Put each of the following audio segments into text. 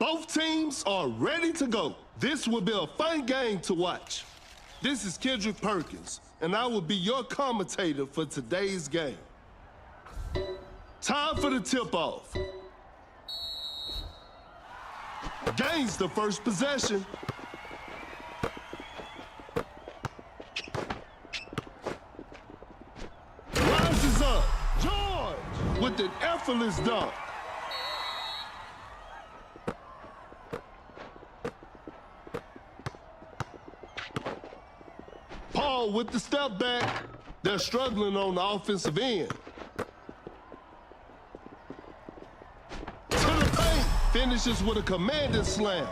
Both teams are ready to go. This will be a fun game to watch. This is Kendrick Perkins, and I will be your commentator for today's game. Time for the tip-off. Gains the first possession. Rises up. George with an effortless dunk. Paul with the step back. They're struggling on the offensive end. To the paint. Finishes with a commanding slam.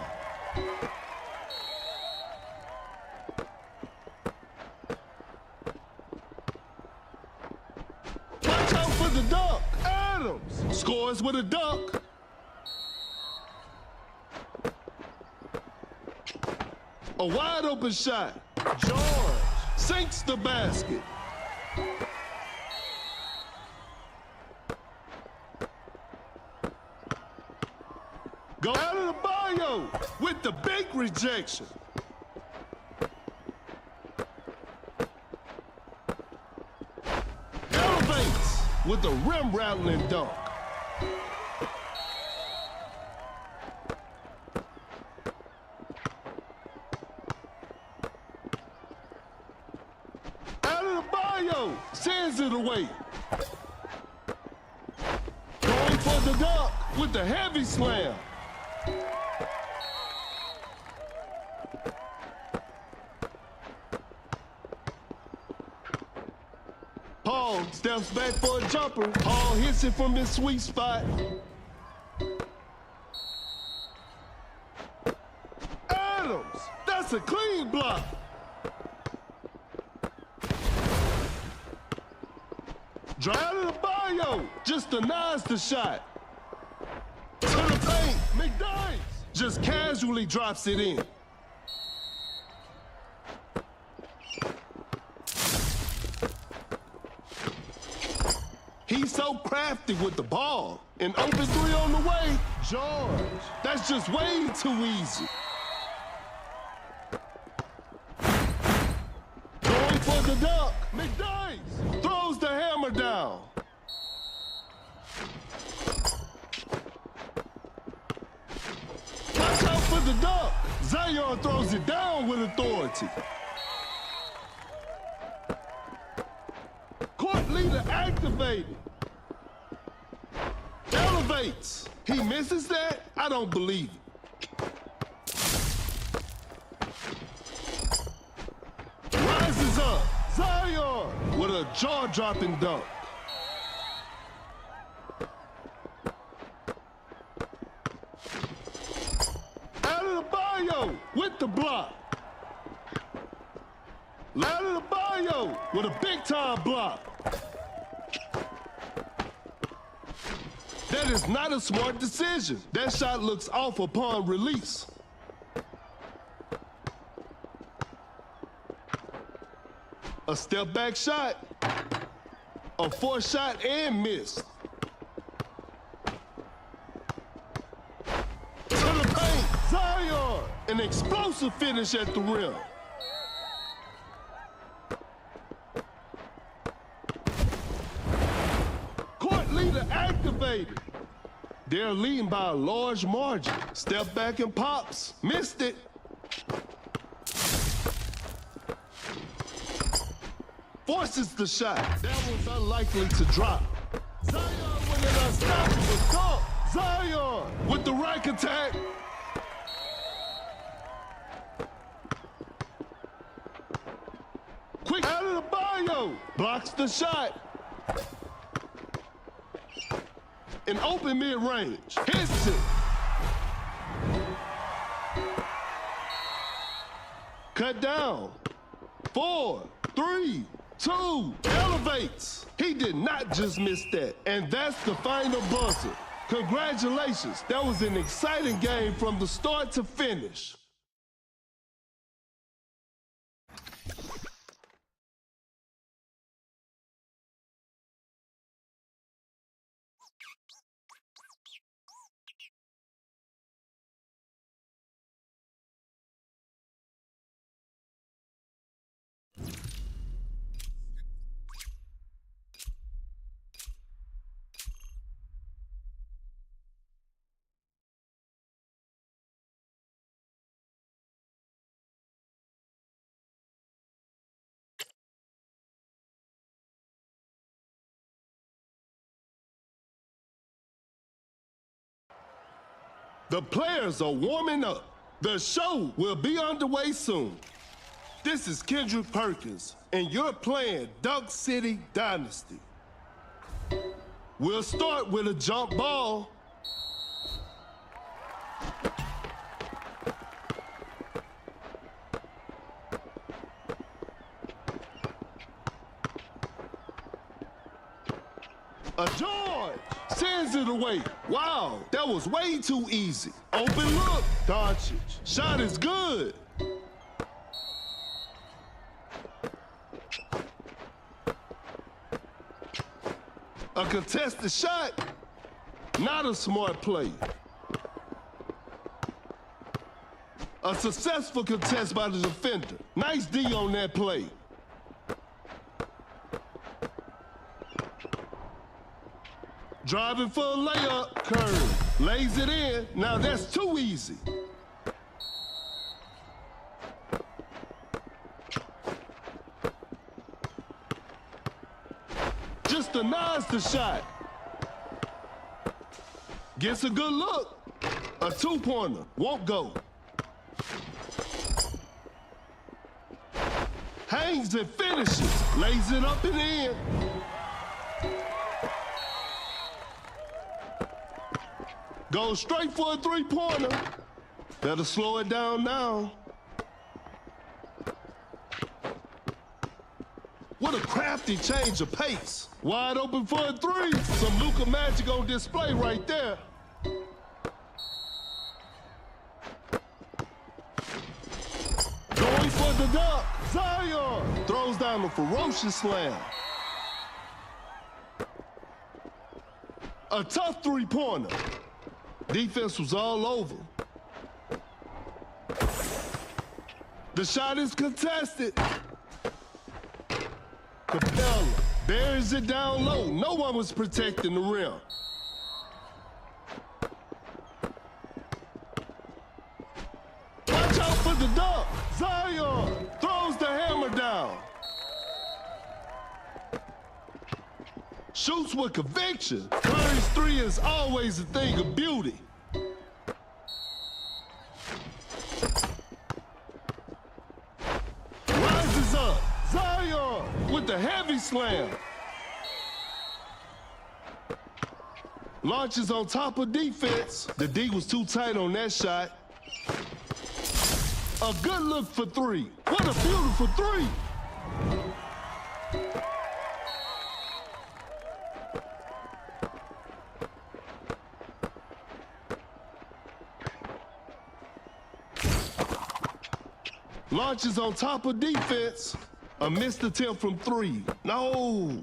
Watch out for the dunk. Adams scores with a dunk. A wide open shot. George sinks the basket. Go out of the bio with the big rejection. Elevates with the rim rattling dunk. Out of the bio, sends it away. Going for the dunk with the heavy slam. Paul steps back for a jumper. Paul hits it from his sweet spot. Adams, that's a clean block. Drive out of the bio, just denies the shot. To the paint, McDyess just casually drops it in. He's so crafty with the ball. An open three on the way. George, that's just way too easy. Going for the dunk. McDyess throws the hammer down. Watch out for the dunk. Zion throws it down with authority. Court leader activated. Elevates. He misses that? I don't believe it. Rises up. Zion with a jaw-dropping dunk. Out of the bio with the block. Out of the bio with a big-time block. That is not a smart decision. That shot looks off upon release. A step back shot. A fourth shot and missed. To the paint, Zion. An explosive finish at the rim. Court leader activated. They're leading by a large margin. Step back and pops. Missed it. Forces the shot. That was unlikely to drop. Zion with an unstoppable dunk. Zion with the rack attack. Quick out of the bio. Blocks the shot. An open mid-range. Hits it. Cut down. 4, 3, 2. Elevates. He did not just miss that. And that's the final buzzer. Congratulations. That was an exciting game from the start to finish. The players are warming up. The show will be underway soon. This is Kendrick Perkins, and you're playing Dunk City Dynasty. We'll start with a jump ball. A George sends it away. Wow, that was way too easy. Open look, Doncic. Shot is good. A contested shot, not a smart play. A successful contest by the defender. Nice D on that play. Driving for a layup, curve, lays it in. Now that's too easy. Just denies the shot. Gets a good look. A two-pointer, won't go. Hangs and finishes, lays it up and in. Goes straight for a three-pointer. Better slow it down now. What a crafty change of pace. Wide open for a three. Some Luka magic on display right there. Going for the dunk. Zion throws down a ferocious slam. A tough three-pointer. Defense was all over. The shot is contested. Capella buries it down low. No one was protecting the rim. Watch out for the dunk. Zion throws the hammer down. Shoots with conviction. Curry's three is always a thing of beauty. Rises up. Zion with the heavy slam. Launches on top of defense. The D was too tight on that shot. A good look for three. What a beautiful three. Launches on top of defense. A missed attempt from three. No.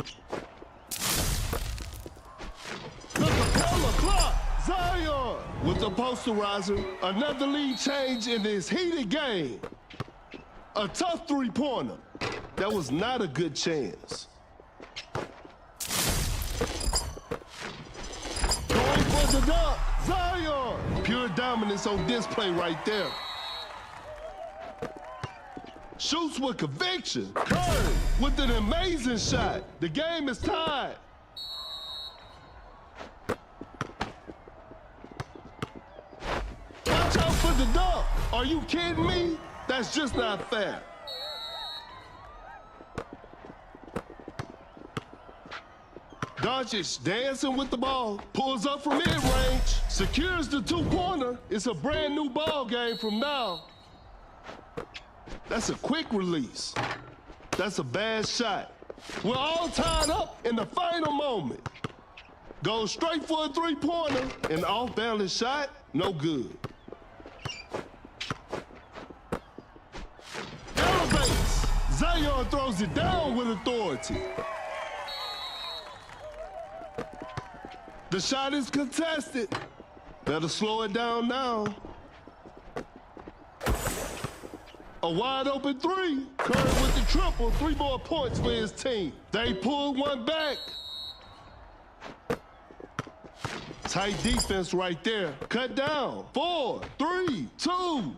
The Capella clock. Zion with the posterizer. Another lead change in this heated game. A tough three-pointer. That was not a good chance. Going for the dunk. Zion. Pure dominance on display right there. Shoots with conviction. Curry with an amazing shot. The game is tied. Watch out for the dunk. Are you kidding me? That's just not fair. Doncic dancing with the ball. Pulls up from mid-range. Secures the two-pointer. It's a brand new ball game from now. That's a quick release. That's a bad shot. We're all tied up in the final moment. Goes straight for a three-pointer. An off-balance shot, no good. Elevates. Zion throws it down with authority. The shot is contested. Better slow it down now. A wide open three. Curry with the triple. 3 more points for his team. They pulled one back. Tight defense right there. Cut down. 4, 3, 2, 1.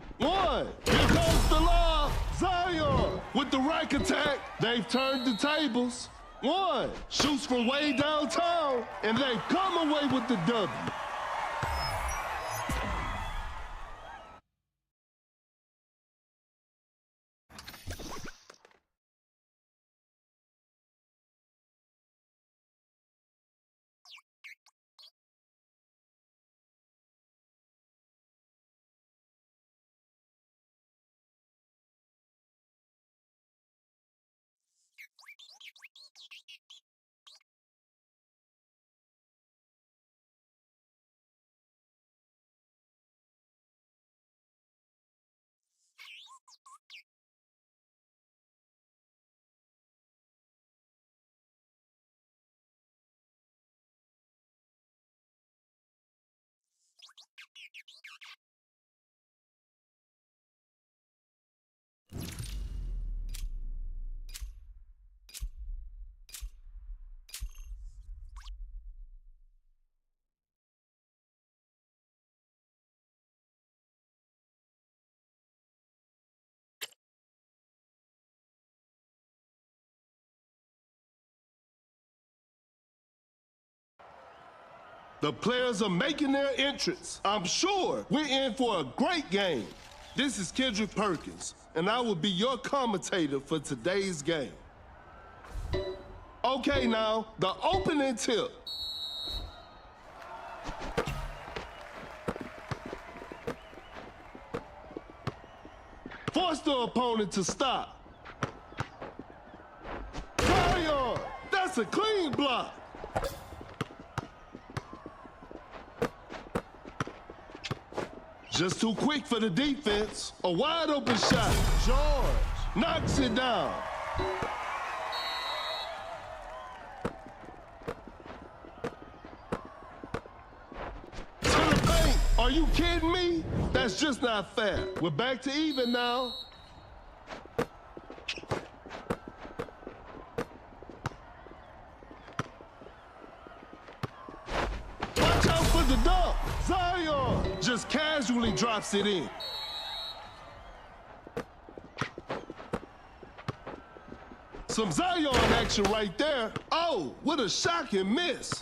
Here comes the lob. Zion with the rack attack. They've turned the tables. 1. Shoots from way downtown. And they've come away with the W. The players are making their entrance. I'm sure we're in for a great game. This is Kendrick Perkins, and I will be your commentator for today's game. Okay, now, the opening tip. Force the opponent to stop. Fire! That's a clean block. Just too quick for the defense. A wide open shot. George knocks it down. To the paint. Are you kidding me? That's just not fair. We're back to even now. Watch out for the dunk. Zion just casually drops it in. Some Zion action right there. Oh, what a shocking miss.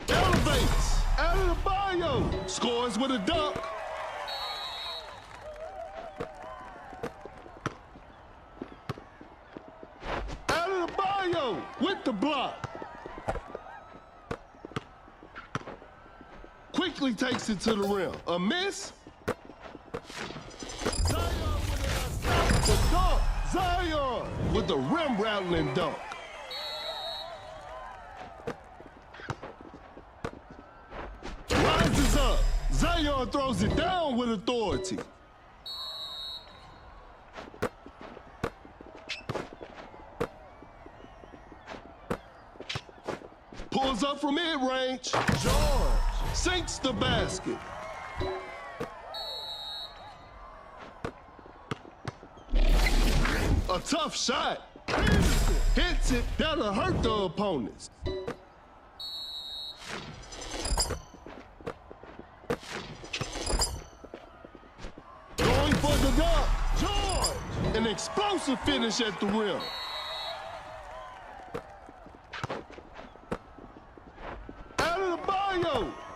Elevates. Adebayo scores with a dunk. With the block. Quickly takes it to the rim. A miss. Zion with an unstoppable dunk. Zion with the rim rattling dunk. Rises up. Zion throws it down with authority. Pulls up from mid-range. George sinks the basket. A tough shot. Hits it. That'll hurt the opponents. Going for the dunk. George. An explosive finish at the rim.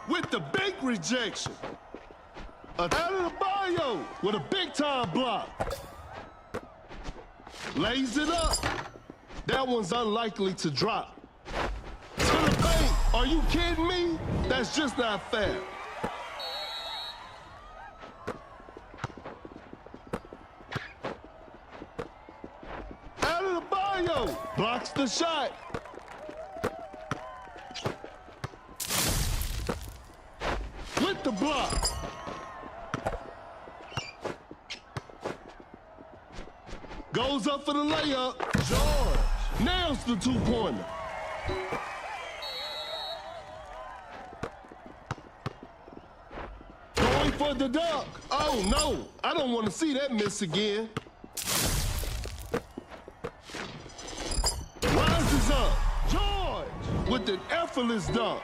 With the big rejection. Adebayo with a big-time block. Lays it up. That one's unlikely to drop. To the paint. Are you kidding me? That's just not fair. Adebayo blocks the shot. With the block. Goes up for the layup. George nails the two-pointer. Going for the dunk. Oh, no. I don't want to see that miss again. Rises up. George with an effortless dunk.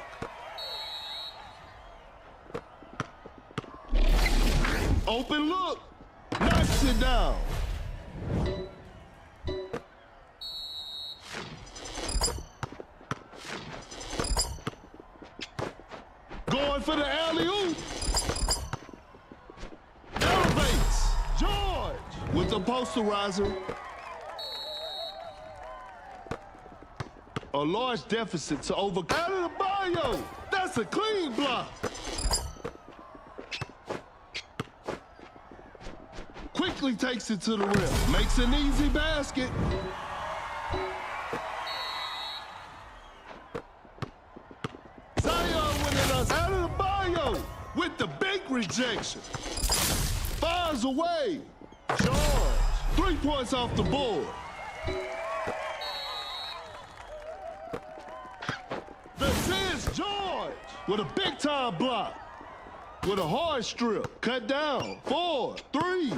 Open look, knocks it down. Going for the alley-oop. Elevates, George with the posterizer. A large deficit to overcome. Adebayo, that's a clean block. quickly takes it to the rim. Makes an easy basket. Zion winning us out of the bio with the big rejection. Fires away. George. 3 points off the board. This is George with a big-time block. With a hard strip. Cut down. 4, 3,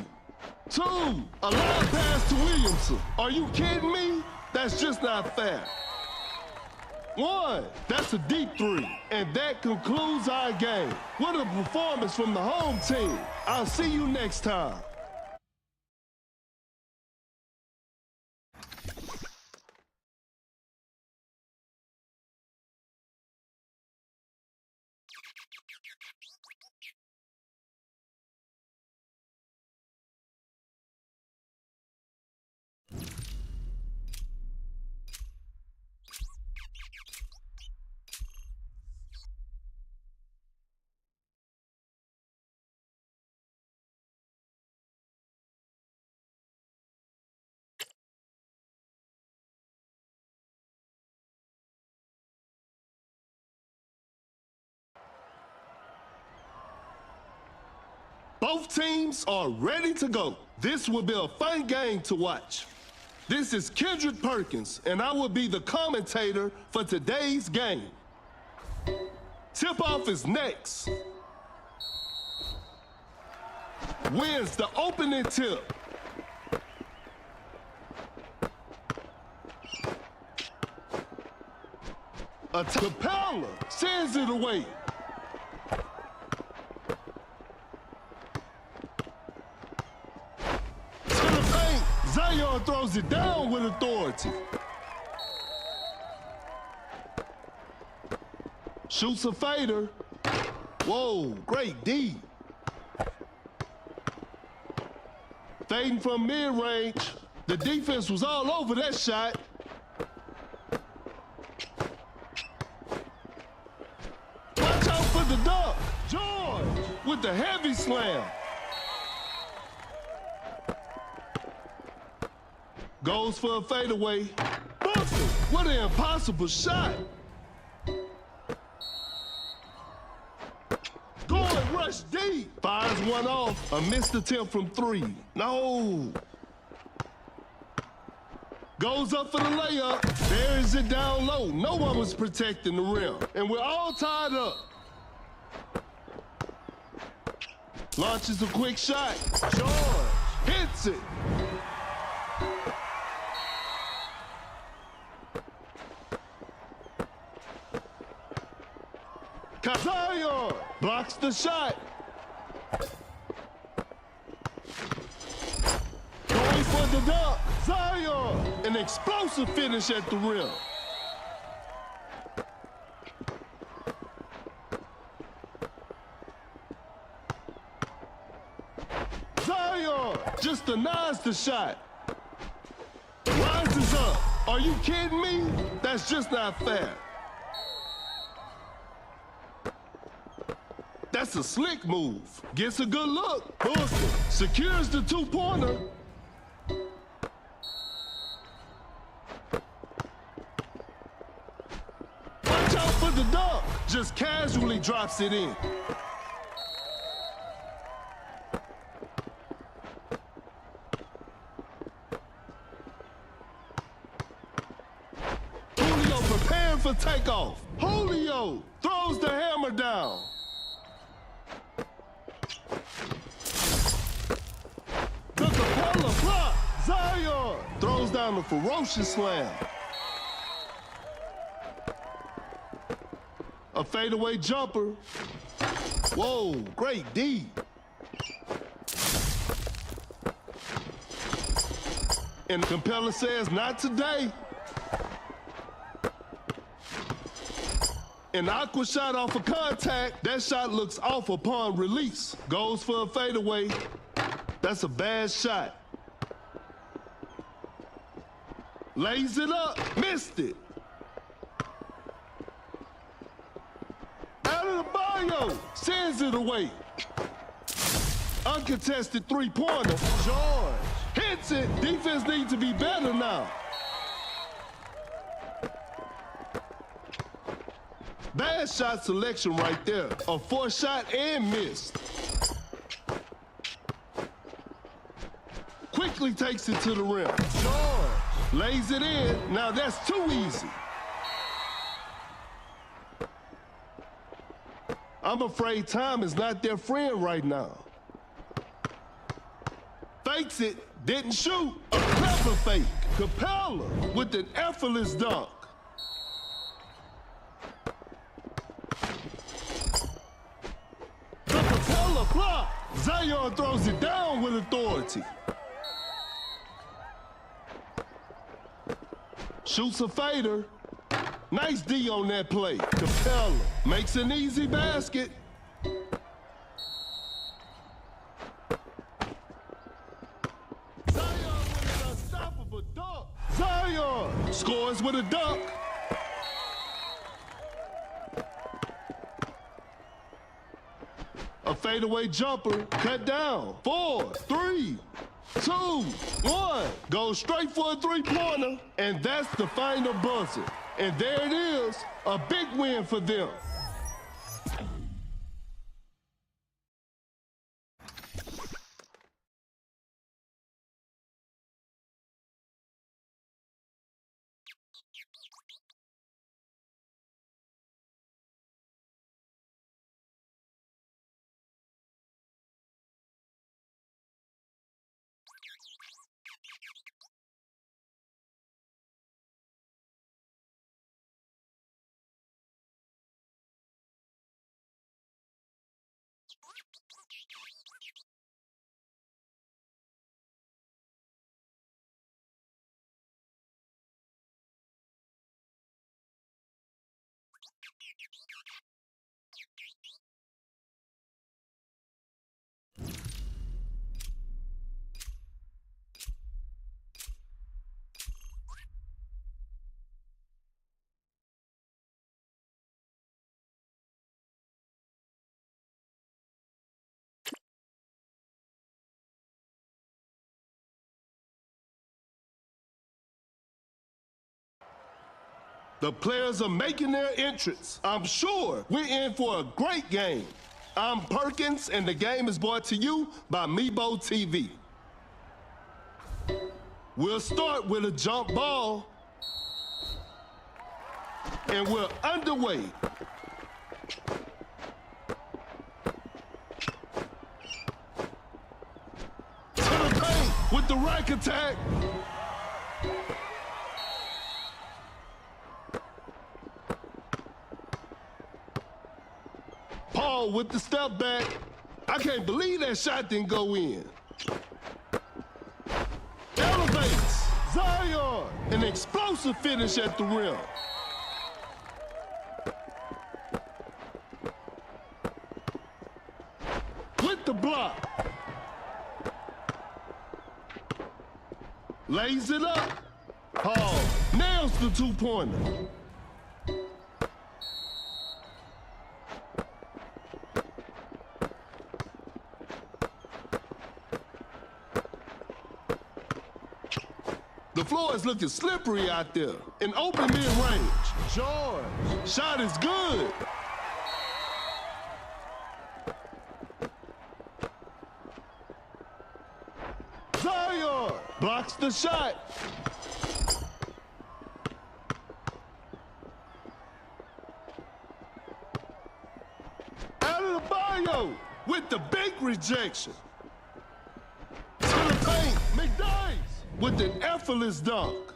2. A line pass to Williamson. Are you kidding me? That's just not fair. 1. That's a deep 3. And that concludes our game. What a performance from the home team. I'll see you next time. Both teams are ready to go. This will be a fun game to watch. This is Kendrick Perkins, and I will be the commentator for today's game. Tip-off is next. Wins the opening tip. A Capella sends it away. Zion throws it down with authority. Shoots a fader. Whoa, great D. Fading from mid-range. The defense was all over that shot. Watch out for the dunk. George with the heavy slam. Goes for a fadeaway. Buffett, what an impossible shot. Going rush deep. Fires one off. A missed attempt from 3. No. Goes up for the layup. Buries it down low. No one was protecting the rim. And we're all tied up. Launches a quick shot. George hits it. Zion blocks the shot. Going for the dunk. Zion, an explosive finish at the rim. Zion just denies the shot. Rises up. Are you kidding me? That's just not fair. That's a slick move. Gets a good look. Booker secures the 2-pointer. Watch out for the dunk. Just casually drops it in. Julio preparing for takeoff. Julio throws the hammer down. Zion throws down the ferocious slam. A fadeaway jumper. Whoa, great D. And Capella says, not today. An aqua shot off of contact. That shot looks off upon release. Goes for a fadeaway. That's a bad shot. Lays it up, missed it. Out of the bio, sends it away. Uncontested three-pointer. George hits it. Defense needs to be better now. Bad shot selection right there. A forced shot and missed. Quickly takes it to the rim. George lays it in. Now that's too easy. I'm afraid time is not their friend right now. Fakes it, didn't shoot. A clever fake. Capella with an effortless dunk. The Capella block. Zion throws it down with authority. Shoots a fader. Nice D on that play. Capella makes an easy basket. Zion with an unstoppable dunk. Zion scores with a dunk. A fadeaway jumper cut down. 4, 3, 2, 1. Goes straight for a three-pointer, and that's the final buzzer. And there it is, a big win for them. The players are making their entrance. I'm sure we're in for a great game. I'm Perkins, and the game is brought to you by Mibo TV. We'll start with a jump ball. And we're underway. To the paint with the rack attack. Paul with the step back. I can't believe that shot didn't go in. Elevates. Zion. An explosive finish at the rim. With the block. Lays it up. Paul nails the two-pointer. The floor is looking slippery out there. An open mid-range. George. Shot is good. Zion blocks the shot. Out of the bio with the big rejection. To the paint. McDice with an effortless dunk.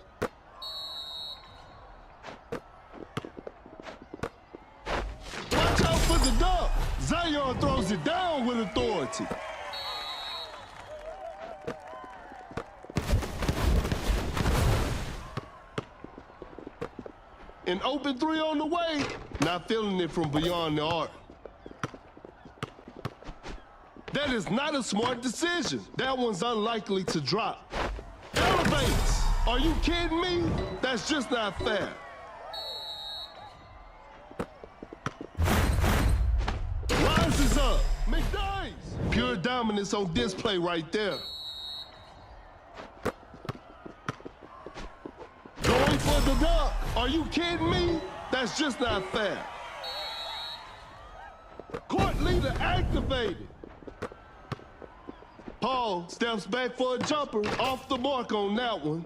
Watch out for the dunk. Zion throws it down with authority. An open three on the way. Not feeling it from beyond the arc. That is not a smart decision. That one's unlikely to drop. Elevates. Are you kidding me? That's just not fair. Rises up. McDice. Pure dominance on display right there. Going for the dunk. Are you kidding me? That's just not fair. Court leader activated. Paul steps back for a jumper. Off the mark on that one.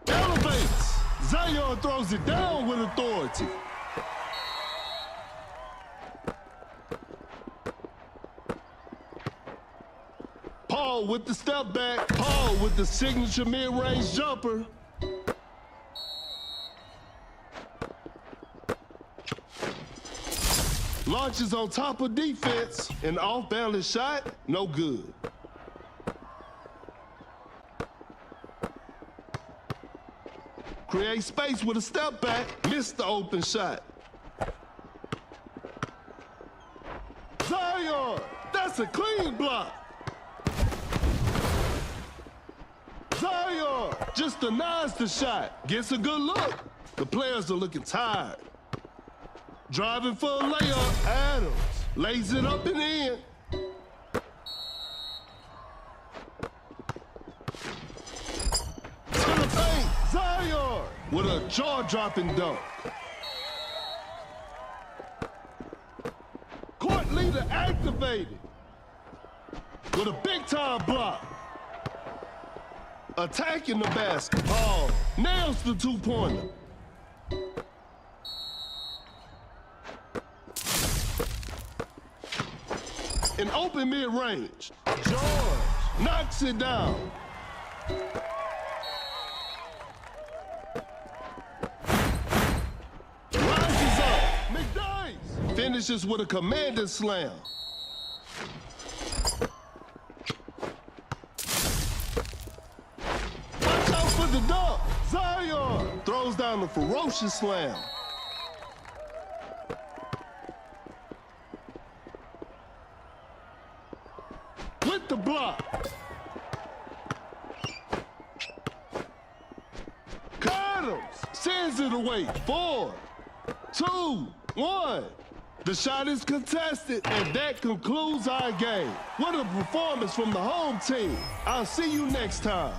Elevates. Zion throws it down with authority. Paul with the step back. Paul with the signature mid-range jumper. Launches on top of defense. An off-balance shot, no good. Create space with a step back. Missed the open shot. Zion, that's a clean block. Zion just denies the shot. Gets a good look. The players are looking tired. Driving for a layup, Adams lays it up and in. To the paint, Zion with a jaw-dropping dunk. Court leader activated with a big-time block. Attacking the basketball, nails the two-pointer. An open mid-range. George knocks it down. Rises up. McDice finishes with a commanding slam. Watch out for the dunk. Zion throws down a ferocious slam. The block. Adams sends it away. 4, 2, 1. The shot is contested, and that concludes our game. What a performance from the home team. I'll see you next time.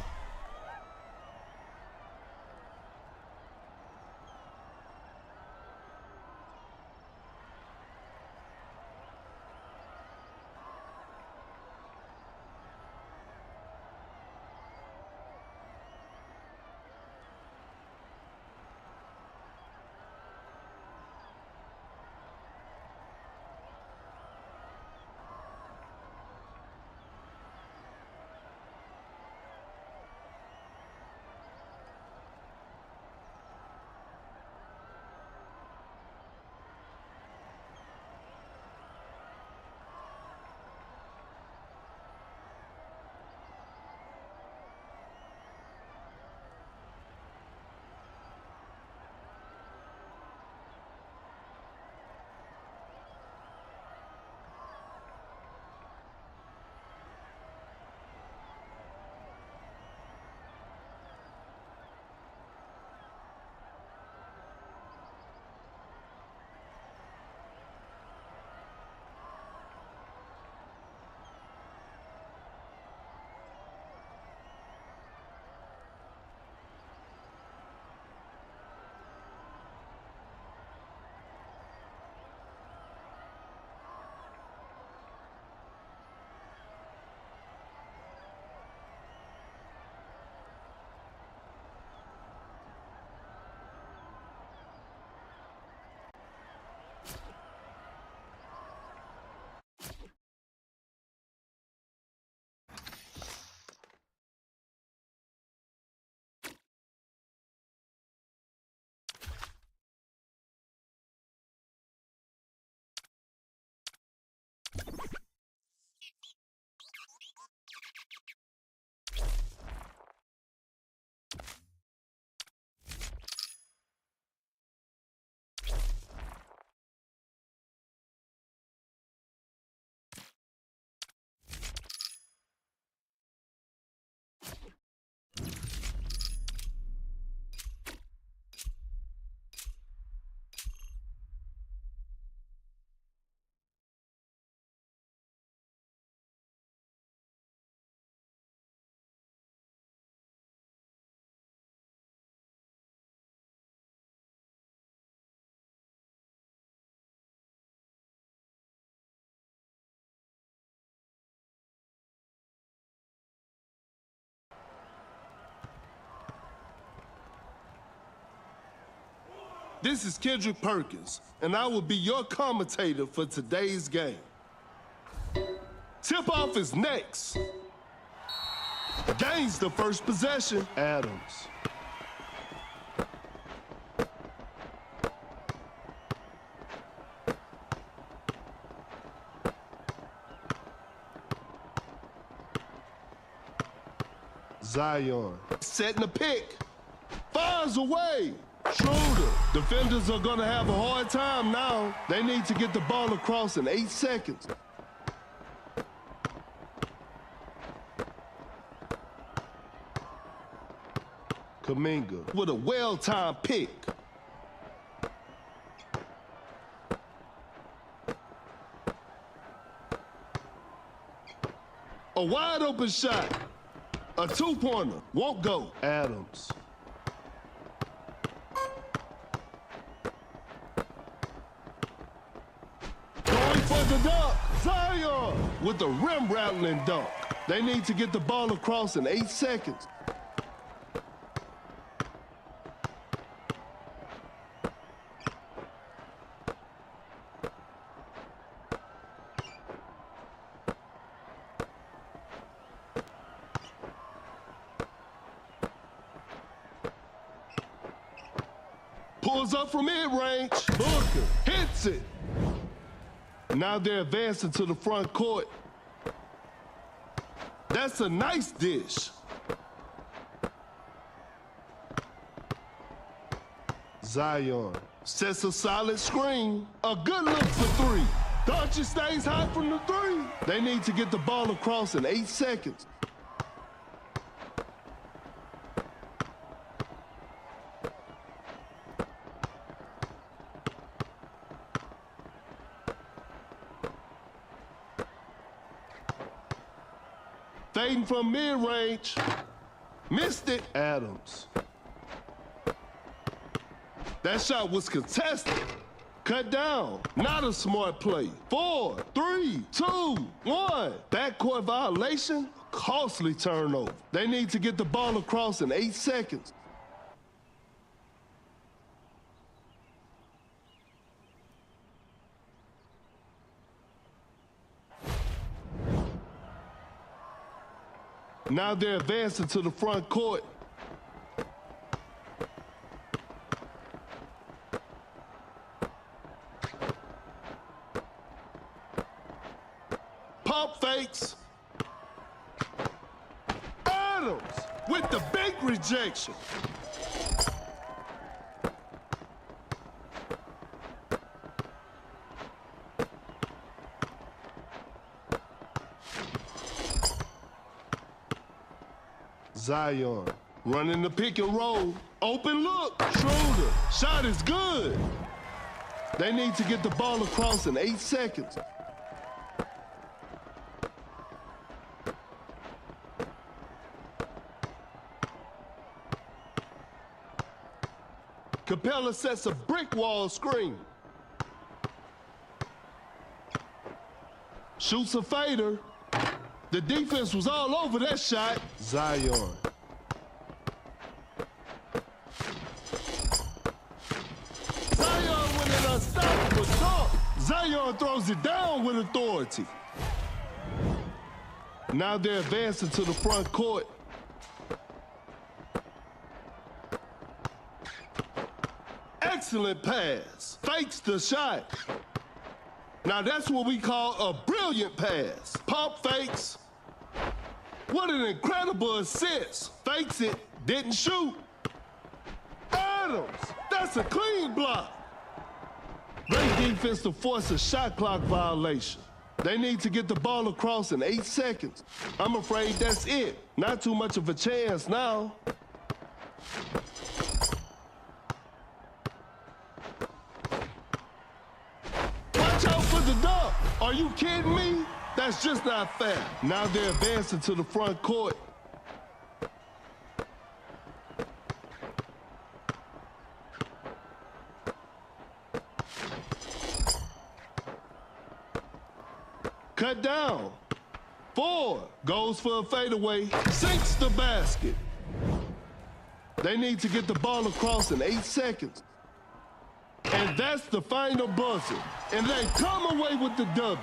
This is Kendrick Perkins, and I will be your commentator for today's game. Tip-off is next. Gains the first possession. Adams. Zion. Setting the pick. Fires away. Schroeder. Defenders are gonna have a hard time now. They need to get the ball across in 8 seconds. Kuminga with a well-timed pick. A wide-open shot. A two-pointer. Won't go. Adams. Going for the dunk. Zion with the rim-rattling dunk. They need to get the ball across in 8 seconds. Pulls up from mid-range. Booker hits it. Now they're advancing to the front court. That's a nice dish. Zion sets a solid screen. A good look for three. Doncic stays hot from the three. They need to get the ball across in 8 seconds. Fading from mid-range. Missed it. Adams. That shot was contested. Cut down. Not a smart play. 4, 3, 2, 1. Backcourt violation. Costly turnover. They need to get the ball across in 8 seconds. Now they're advancing to the front court. Pump fakes. Adams with the big rejection. Zion running the pick and roll. Open look. Schroeder. Shot is good. They need to get the ball across in 8 seconds. Capella sets a brick wall screen. Shoots a fader. The defense was all over that shot. Zion. Zion with an unstoppable dunk. Zion throws it down with authority. Now they're advancing to the front court. Excellent pass. Fakes the shot. Now that's what we call a brilliant pass. Pump fakes. What an incredible assist. Fakes it, didn't shoot. Adams, that's a clean block. Great defense to force a shot clock violation. They need to get the ball across in 8 seconds. I'm afraid that's it. Not too much of a chance now. Watch out for the dunk. Are you kidding me? That's just not fair. Now they're advancing to the front court. Cut down. 4. Goes for a fadeaway. Sinks the basket. They need to get the ball across in 8 seconds. And that's the final buzzer. And they come away with the W.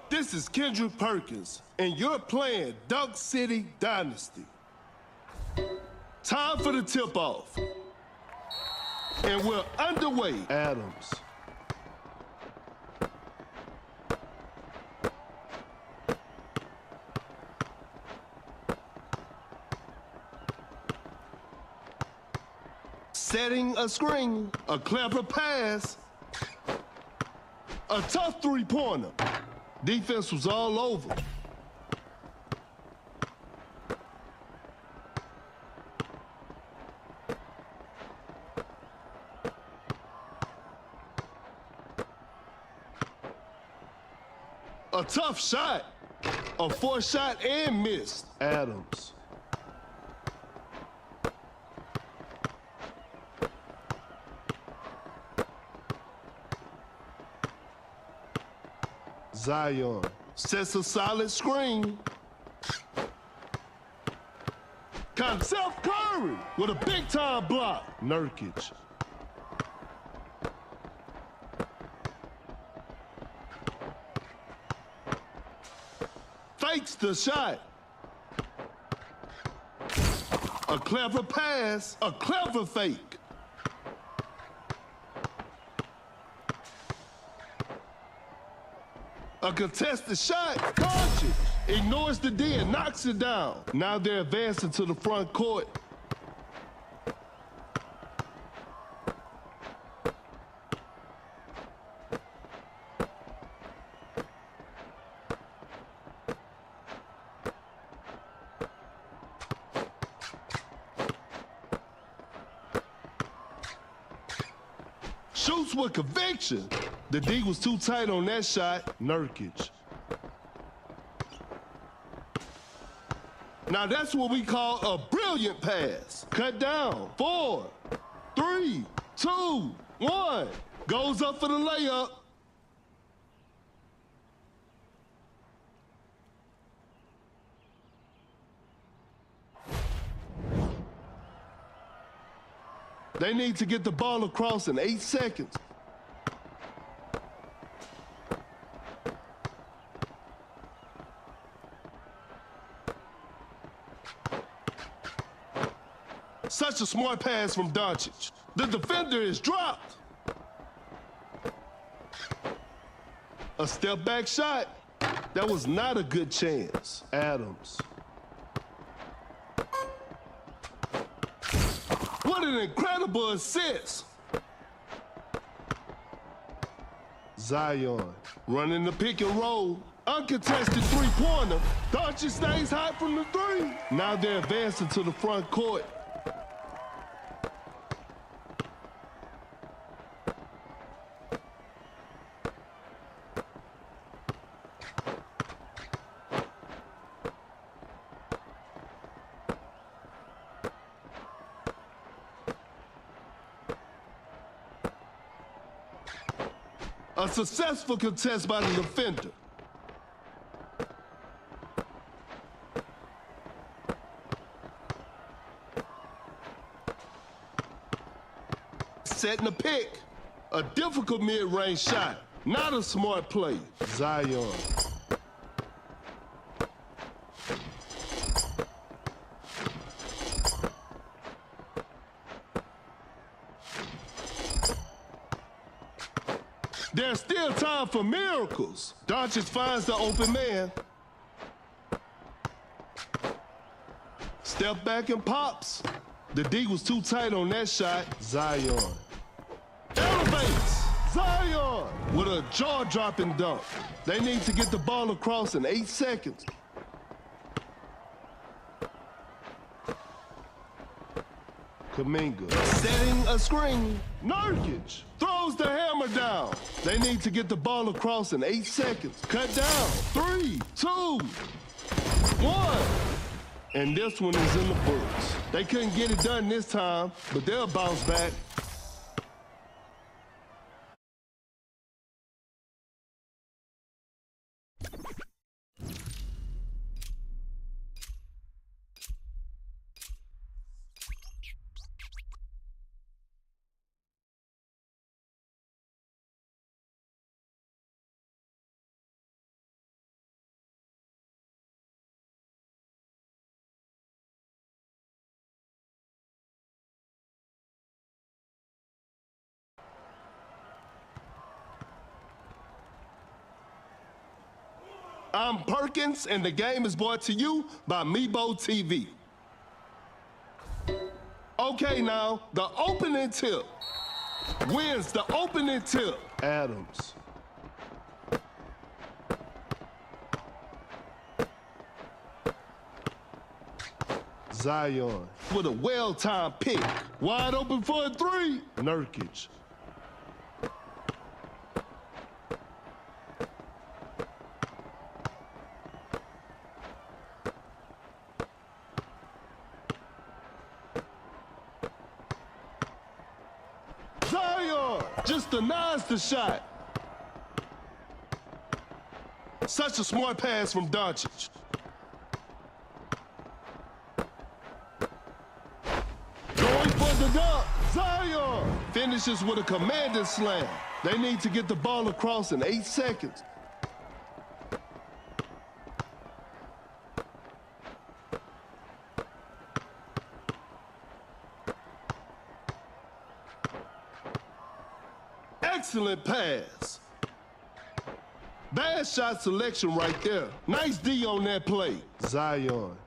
This is Kendrick Perkins, and you're playing Dunk City Dynasty. Time for the tip-off. And we're underway. Adams. Setting a screen, a clever pass, a tough three-pointer. Defense was all over. A tough shot. A forced shot and missed. Adams. Zion sets a solid screen. Concept Curry with a big-time block. Nurkic. Fakes the shot. A clever pass, a clever fake. A contested shot, Doncic ignores the D and knocks it down. Now they're advancing to the front court. Shoots with conviction. The D was too tight on that shot. Nurkic. Now that's what we call a brilliant pass. Cut down. 4, 3, 2, 1. Goes up for the layup. They need to get the ball across in 8 seconds. Such a smart pass from Doncic. The defender is dropped. A step back shot. That was not a good chance. Adams. What an incredible assist. Zion running the pick and roll. Uncontested three-pointer. Doncic stays high from the three. Now they're advancing to the front court. A successful contest by the defender. Setting a pick. A difficult mid-range shot. Not a smart play. Zion. There's still time for miracles. Doncic finds the open man. Step back and pops. The D was too tight on that shot. Zion. Elevates. Zion with a jaw-dropping dunk. They need to get the ball across in 8 seconds. Kuminga setting a screen. Nurkic throws the hammer down. They need to get the ball across in 8 seconds. Cut down. 3, 2, 1. And this one is in the books. They couldn't get it done this time, but they'll bounce back. I'm Perkins, and the game is brought to you by Mibo TV. Okay, now, the opening tip. Wins the opening tip. Adams. Zion with a well-timed pick. Wide open for a 3. Nurkic. Zion just denies the shot. Such a smart pass from Doncic. Going for the dunk. Zion finishes with a commanding slam. They need to get the ball across in 8 seconds. Excellent pass. Bad shot selection right there. Nice D on that play. Zion.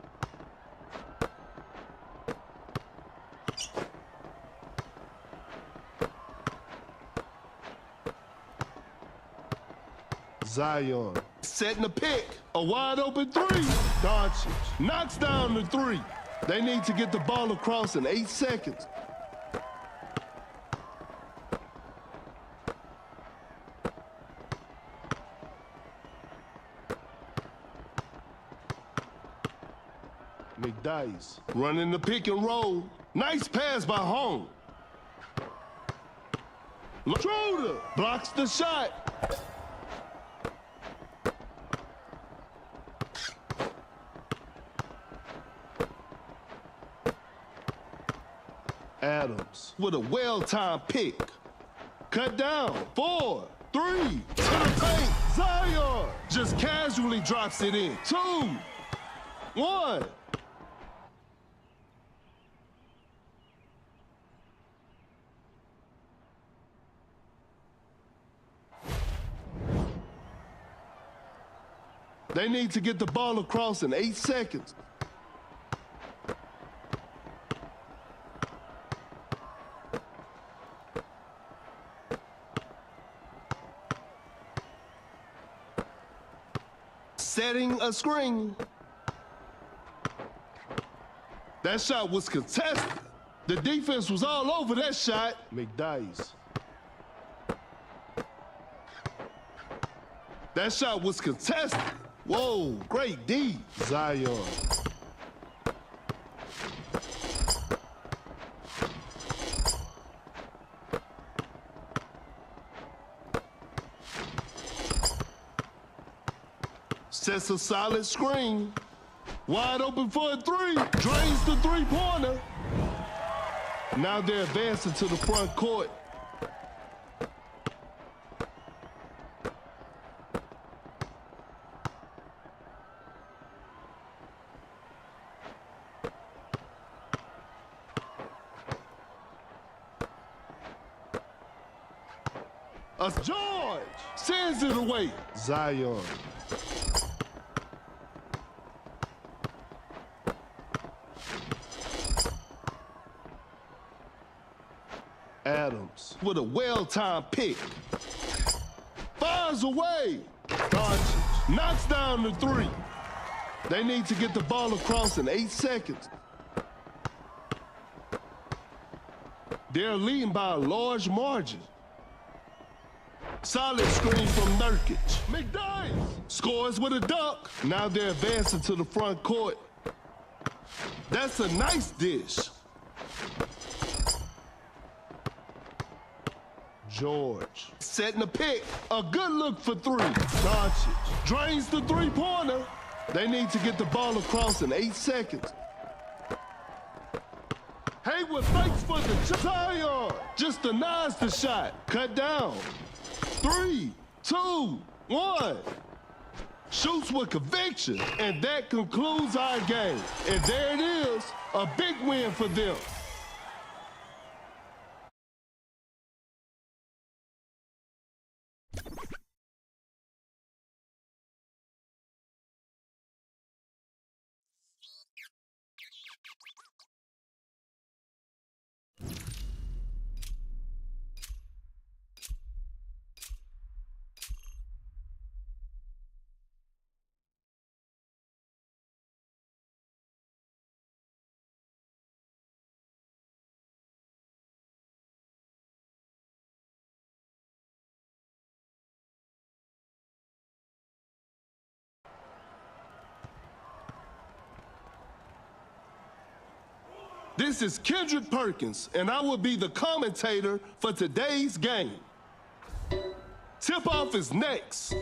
Zion. Setting a pick. A wide open 3. Doncic knocks down the 3. They need to get the ball across in 8 seconds. McDice running the pick and roll. Nice pass by Home. Schroeder blocks the shot. Adams with a well-timed pick. Cut down. 4, 3, to the paint. Zion just casually drops it in. 2, 1. They need to get the ball across in 8 seconds. Setting a screen. That shot was contested. The defense was all over that shot. McDice. That shot was contested. Whoa, great D. Zion. Sets a solid screen. Wide open for a 3. Drains the 3-pointer. Now they're advancing to the front court. George sends it away. Zion. Adams with a well-timed pick. Fires away. Dodges. Knocks down the 3. They need to get the ball across in 8 seconds. They're leading by a large margin. Solid screen from Nurkic. McDyess scores with a dunk. Now they're advancing to the front court. That's a nice dish. George setting a pick. A good look for 3. Doncic drains the 3-pointer. They need to get the ball across in 8 seconds. Hayward fights for the Zion. Just denies the shot. Cut down. 3, 2, 1. Shoots with conviction. And that concludes our game. And there it is, a big win for them. This is Kendrick Perkins, and I will be the commentator for today's game. Tip-off is next.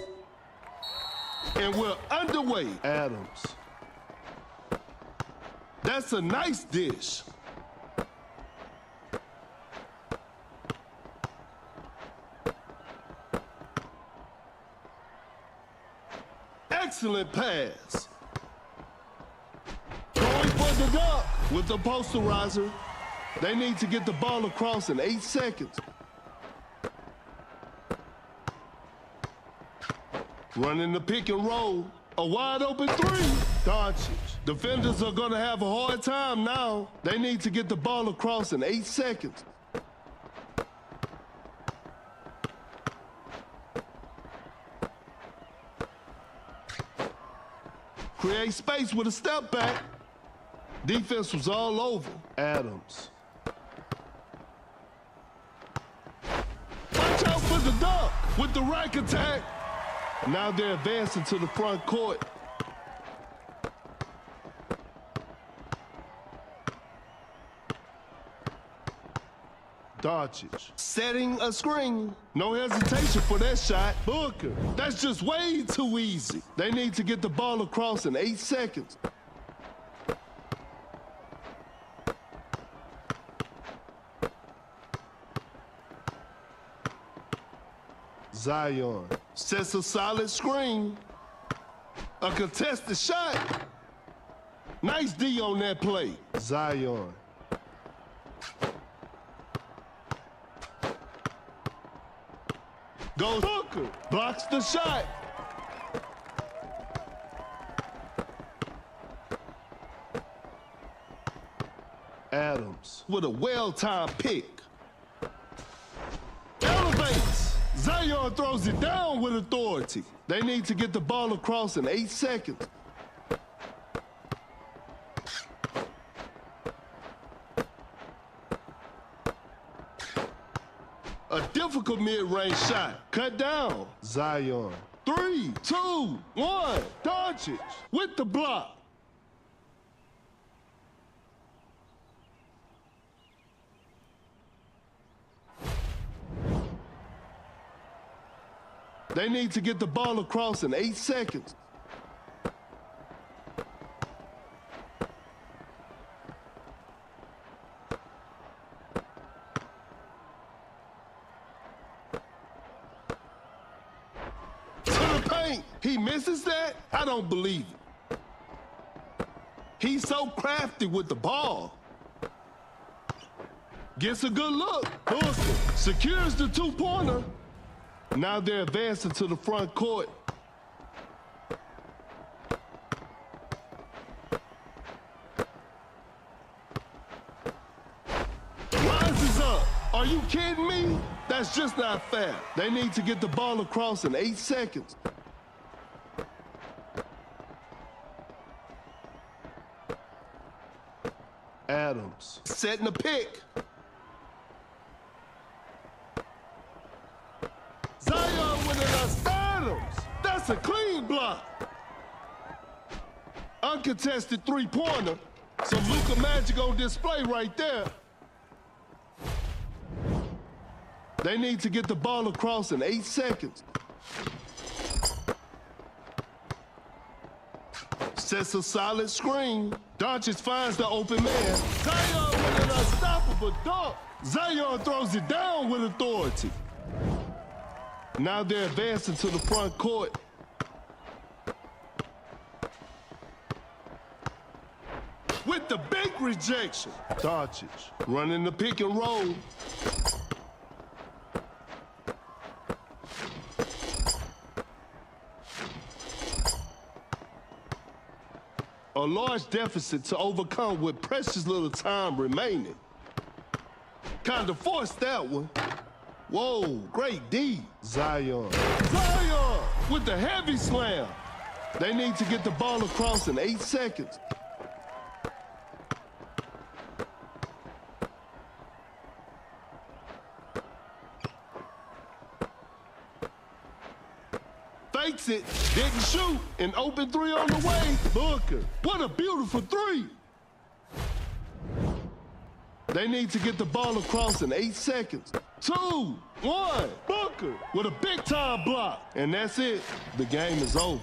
And we're underway. Adams. That's a nice dish. Excellent pass. Going for the dunk with the posterizer. They need to get the ball across in 8 seconds. Running the pick and roll. A wide open 3. Doncic. Defenders are going to have a hard time now. They need to get the ball across in 8 seconds. Create space with a step back. Defense was all over. Adams. Watch out for the dunk with the rack attack. Now they're advancing to the front court. Doncic setting a screen. No hesitation for that shot. Booker. That's just way too easy. They need to get the ball across in 8 seconds. Zion sets a solid screen. A contested shot. Nice D on that play. Zion. Goes Booker. Blocks the shot. Adams with a well-timed pick. Elevates. Zion throws it down with authority. They need to get the ball across in 8 seconds. A difficult mid-range shot. Cut down. Zion. 3, 2, 1. Doncic with the block. They need to get the ball across in 8 seconds. He misses that? I don't believe it. He's so crafty with the ball. Gets a good look. Booker secures the 2-pointer. Now they're advancing to the front court. Rises up. Are you kidding me? That's just not fair. They need to get the ball across in 8 seconds. Adams setting the pick. Zion with an Adams. That's a clean block. Uncontested three-pointer. Some Luka magic on display right there. They need to get the ball across in 8 seconds. Sets a solid screen. Doncic finds the open man. Zion with an unstoppable dunk. Zion throws it down with authority. Now they're advancing to the front court. With the big rejection. Doncic running the pick and roll. A large deficit to overcome with precious little time remaining. Kind of forced that one. Whoa, great D. Zion. Zion with the heavy slam. They need to get the ball across in 8 seconds. Fakes it, didn't shoot, an open three on the way. Booker, what a beautiful three. They need to get the ball across in 8 seconds. 2, 1, Booker with a big time block. And that's it, the game is over.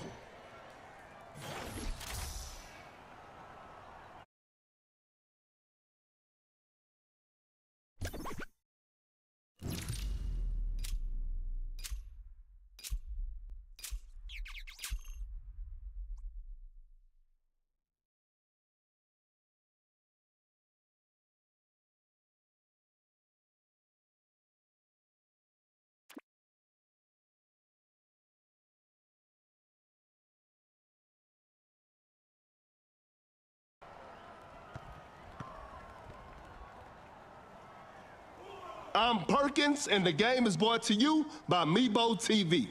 I'm Perkins, and the game is brought to you by Mibo TV.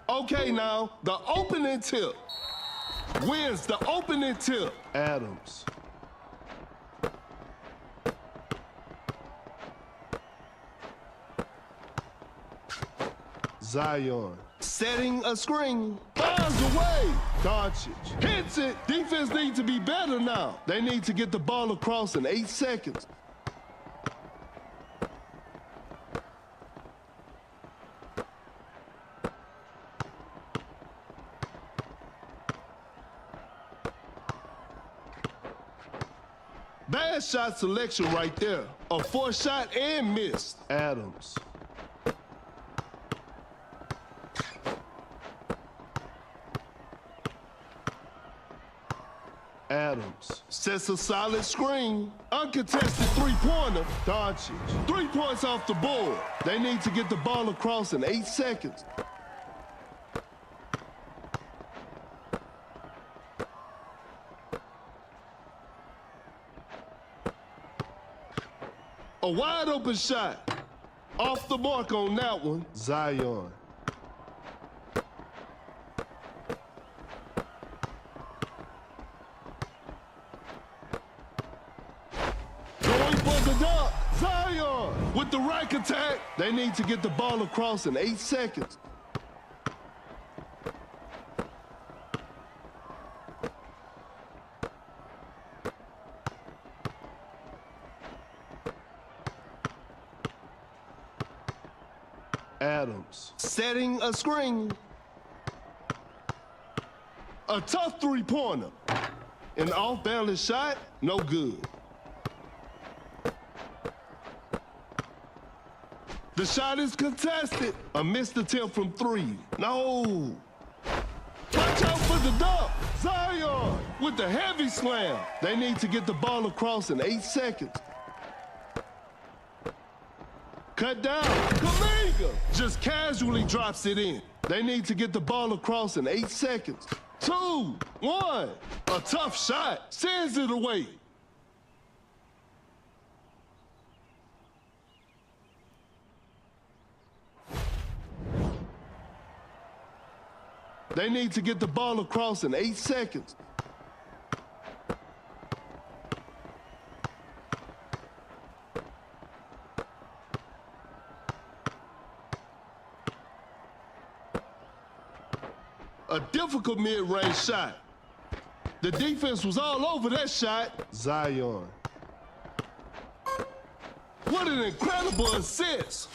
Okay, now, the opening tip. Wins the opening tip. Adams. Zion. Setting a screen. Fires away. Doncic. Hits it. Defense needs to be better now. They need to get the ball across in 8 seconds. Bad shot selection right there. A forced shot and missed. Adams. Adams sets a solid screen. Uncontested three-pointer. Doncic. 3 points off the board. They need to get the ball across in 8 seconds. A wide open shot. Off the mark on that one. Zion. Going for the dunk. Zion with the rack attack. They need to get the ball across in 8 seconds. Adams setting a screen. A tough three-pointer. An off-balance shot, no good. The shot is contested. A missed attempt from 3. No. Watch out for the dunk. Zion with the heavy slam. They need to get the ball across in 8 seconds. Cut down. Kaminga just casually drops it in. They need to get the ball across in 8 seconds. 2, 1. A tough shot. Sends it away. They need to get the ball across in 8 seconds. A difficult mid-range shot. The defense was all over that shot. Zion. What an incredible assist.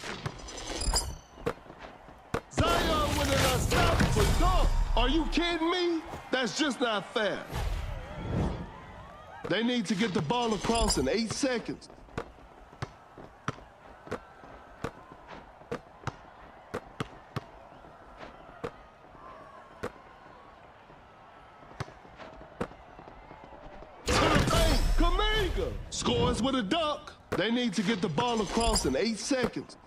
Zion with an unstoppable dunk. Are you kidding me? That's just not fair. They need to get the ball across in 8 seconds. Scores with a dunk. They need to get the ball across in 8 seconds.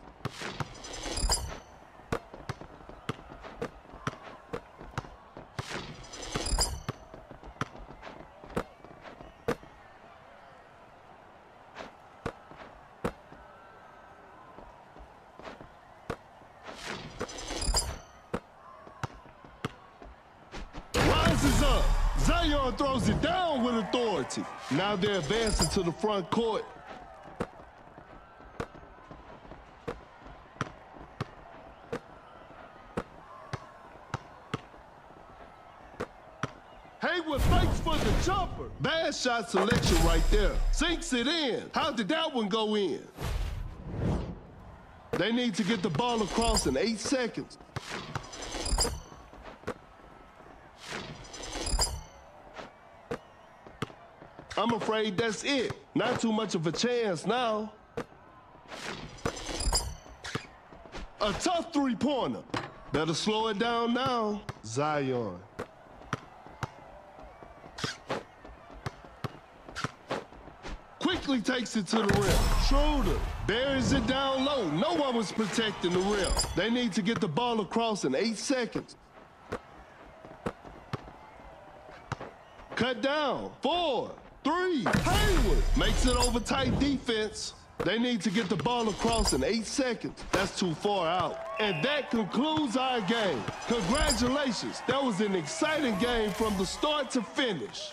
Rises up. Zion throws it down with authority. Now they're advancing to the front court. Hayward fakes for the jumper. Bad shot selection right there. Sinks it in. How did that one go in? They need to get the ball across in 8 seconds. I'm afraid that's it. Not too much of a chance now. A tough three-pointer. Better slow it down now. Zion. Quickly takes it to the rim. Schroeder buries it down low. No one was protecting the rim. They need to get the ball across in 8 seconds. Cut down. 4, 3. Hayward makes it over tight defense. They need to get the ball across in 8 seconds. That's too far out. And that concludes our game. Congratulations. That was an exciting game from the start to finish.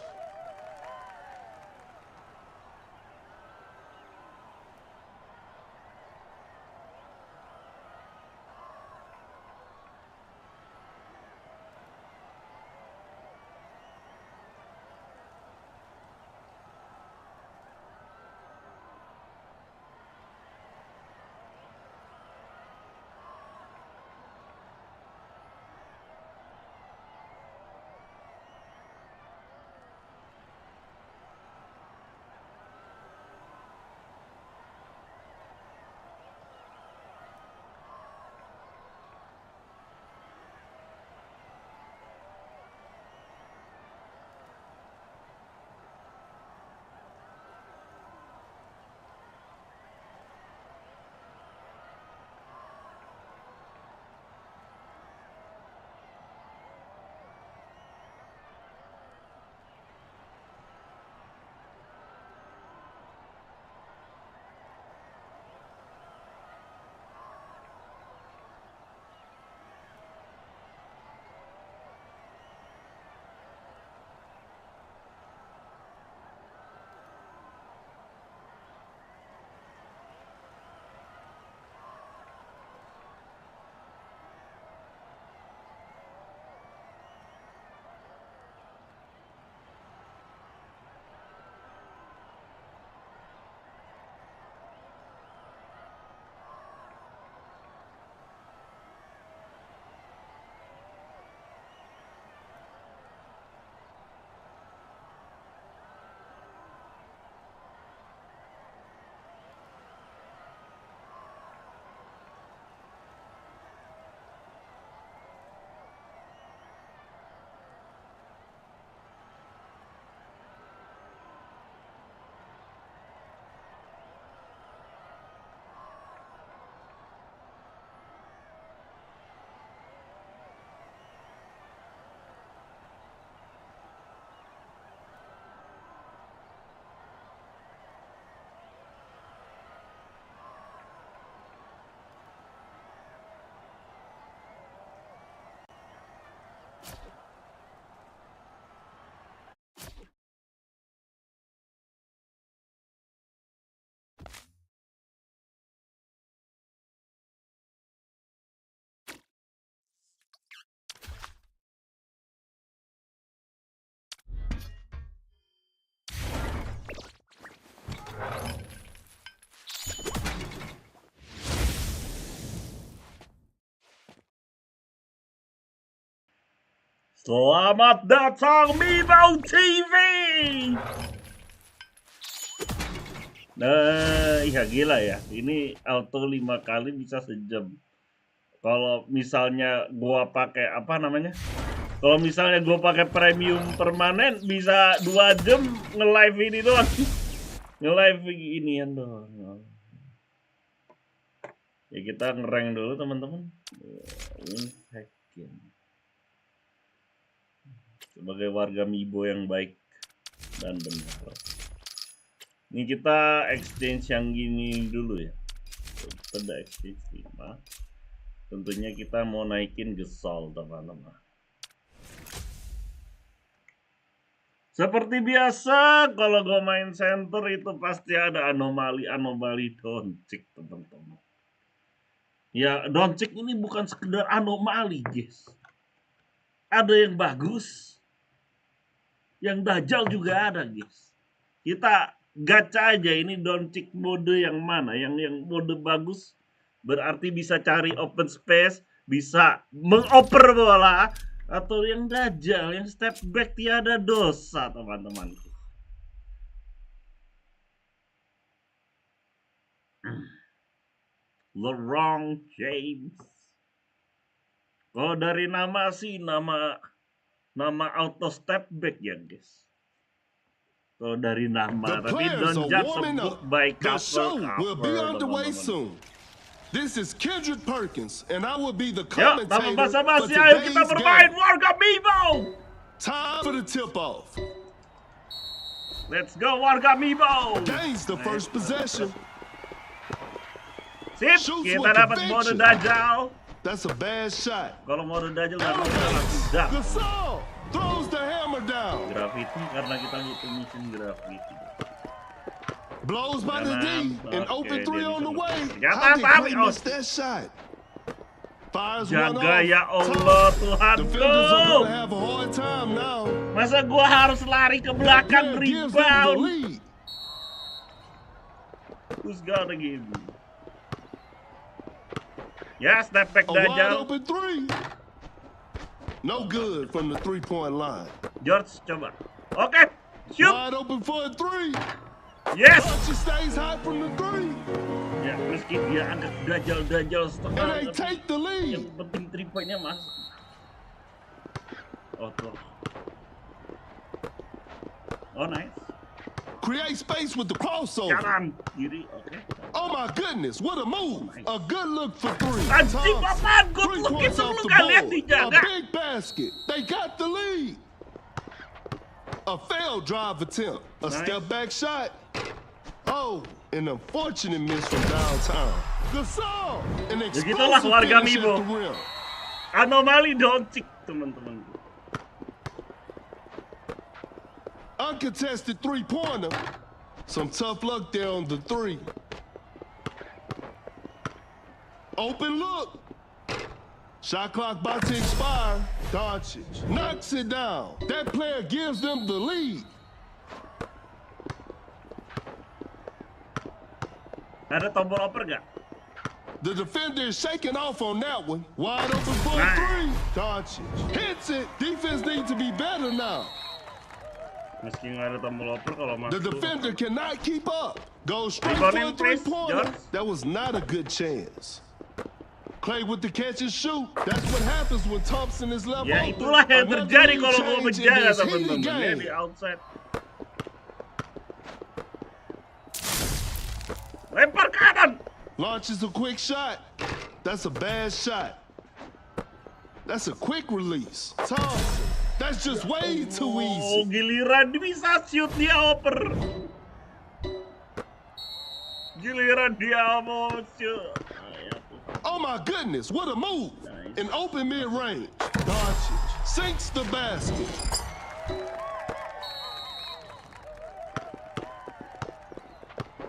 Selamat datang Mibo TV. Nah, iya gila ya. Ini auto 5 kali bisa sejam. Kalau misalnya gua pakai apa namanya? Kalau misalnya gua pakai premium permanen bisa 2 jam nge-live ini doang. Nge-live inian doang. Ya kita ngereng dulu teman-teman. Sebagai warga Mibo yang baik dan benar. Ini kita exchange yang gini dulu ya. Kita udah exchange 5. Tentunya kita mau naikin gesol teman-teman. Seperti biasa kalau gue main center itu pasti ada anomali doncik teman-teman. Ya doncik ini bukan sekedar anomali guys. Ada yang bagus. Yang dajal juga ada guys. Kita gacha aja ini doncik mode yang mana. Yang mode bagus berarti bisa cari open space, bisa mengoper bola, atau yang dajal, yang step back tiada dosa teman-teman. LeBron James. Kalau dari nama sih nama auto step back ya guys. Kalau dari nama, tapi don't judge a book by cover. Will be underway soon. This is Kendrick Perkins, and I will be the commentator for today's kita bermain game. warga Mibo. Time for the tip-off. Let's go warga Mibo. Gains the first possession. Sip, kita dapat mode dajal. That's a bad shot. Kalau mode dajal langsung dah. Gasol throws the hammer down. Graffiti karena kita butuh mesin graffiti. Blows by the D, an open 3 on the way. How did Clay miss that shot? Fires one Jaga off. ya Allah Tuhanku. Defenders are gonna have a hard time now. Masa gua harus lari ke belakang rebound? Who's gonna give me? Ya, step back A wide dajal. open 3. No good from the 3-point line. George coba. Oke, shoot. Wide open for a 3. Yes. Archie stays high from the 3. Ya, meski dia agak dajal setengah. And they take the lead. Yang penting 3 poinnya masuk. Oh, tuh. Oh, nice. Create space with the crossover. Kanan, kiri, oke. Oh my goodness, what a move. Nice. A good look for 3. Anjing, apaan? Good 3 look points itu off lu the gak lihat board. dijaga. A big basket. They got the lead. A failed drive attempt. A step back shot. Oh, an unfortunate miss from downtown. Gasol, an Begitulah explosive warga finish Mibo. at the rim. Anomali doncik, teman-teman. Uncontested 3-pointer. Some tough luck there on the 3. Open look. Shot clock about to expire. Doncic knocks it down. That player gives them the lead. Ada tombol oper gak? The defender is shaking off on that one. Wide open for a 3. Doncic hits it. Defense needs to be better now. Meski nggak ada tombol oper kalau masuk. The defender cannot keep up. Goes straight Rebounding, for a 3-pointer. please, That was not a good chance. Clay with the catch and shoot. That's what happens when Thompson is left Ya open. itulah yang Another terjadi lead kalau mau change in menjaga this heated teman-teman ya game. di outside. Lempar kanan. Launches a quick shot. That's a bad shot. That's a quick release. Thompson. That's just way too Oh, easy. giliran bisa shoot dia oper. Giliran dia mau shoot. Oh my goodness, what a move. Nice. An open mid-range. Doncic sinks the basket.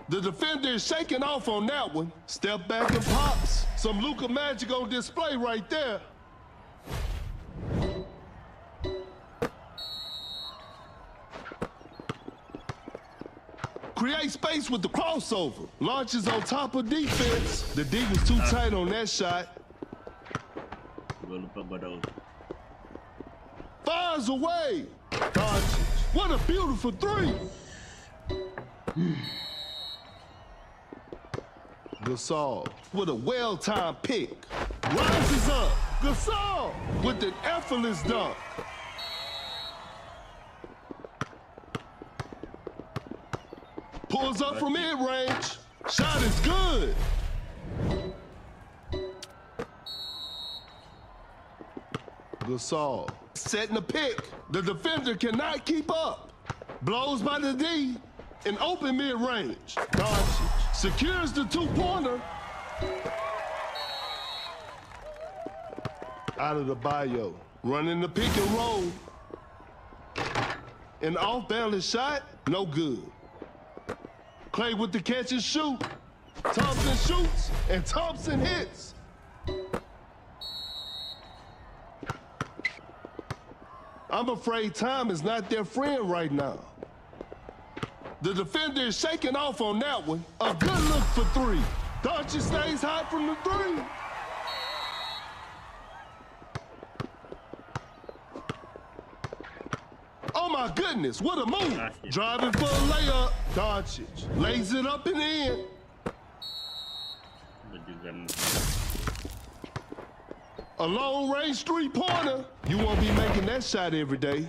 The defender is shaking off on that one. Step back and pops. Some Luka magic on display right there. Create space with the crossover. Launches on top of defense. The D was too tight on that shot. Fires away. Dodges. What a beautiful three. Gasol with a well-timed pick. Rises up. Gasol with an effortless dunk. Pulls up from mid-range. Shot is good. Gasol setting a pick. The defender cannot keep up. Blows by the D in open mid-range. Doncic secures the two-pointer. Out of the bio. Running the pick and roll. An off-balance shot, no good. Clay with the catch and shoot. Thompson shoots and Thompson hits. I'm afraid time is not their friend right now. The defender is shaking off on that one. A good look for three. Doncic stays hot from the three. Oh my goodness, what a move. Driving for a layup. Doncic lays it up and in. A long-range three-pointer. You won't be making that shot every day.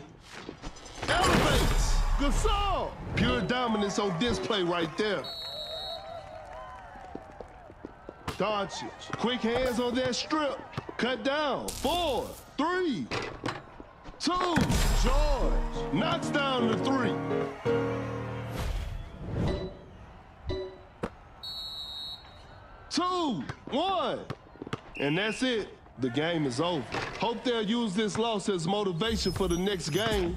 Elevates. Gasol. Pure dominance on display right there. Doncic. Quick hands on that strip. Cut down. 4, 3, 2. George knocks down the three. Two, 1. And that's it. The game is over. Hope they'll use this loss as motivation for the next game.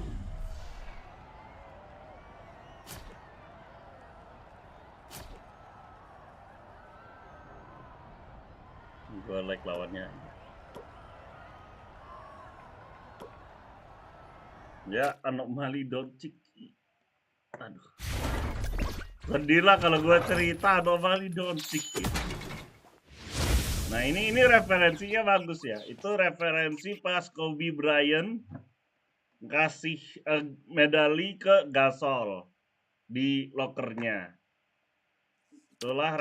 Gue like lawannya. Ya, anomali Doncic. Aduh. Sedih lah kalau gue cerita anomali Doncic gitu. Nah ini referensinya bagus ya. Itu referensi pas Kobe Bryant kasih medali ke Gasol di lokernya. Itulah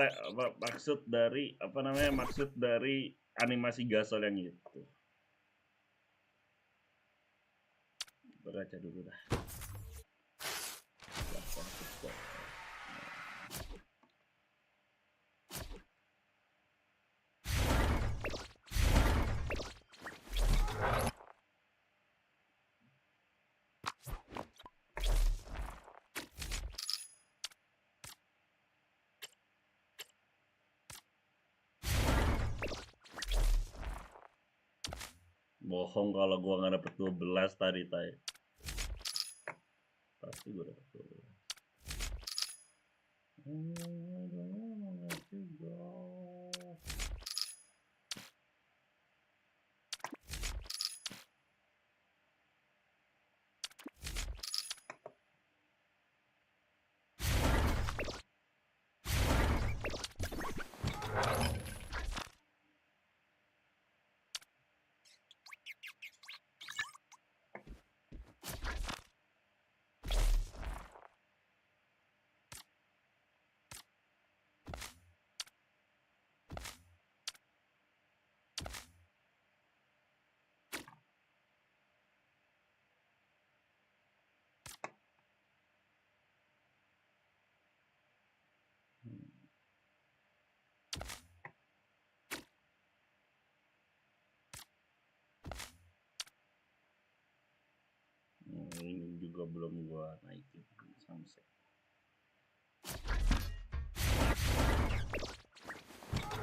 maksud dari animasi Gasol yang itu. Baca dulu dah. Bohong kalau gua nggak dapet 12 tadi, tay. Pasti gua dapet 12. Ini juga belum gua naikin sampai.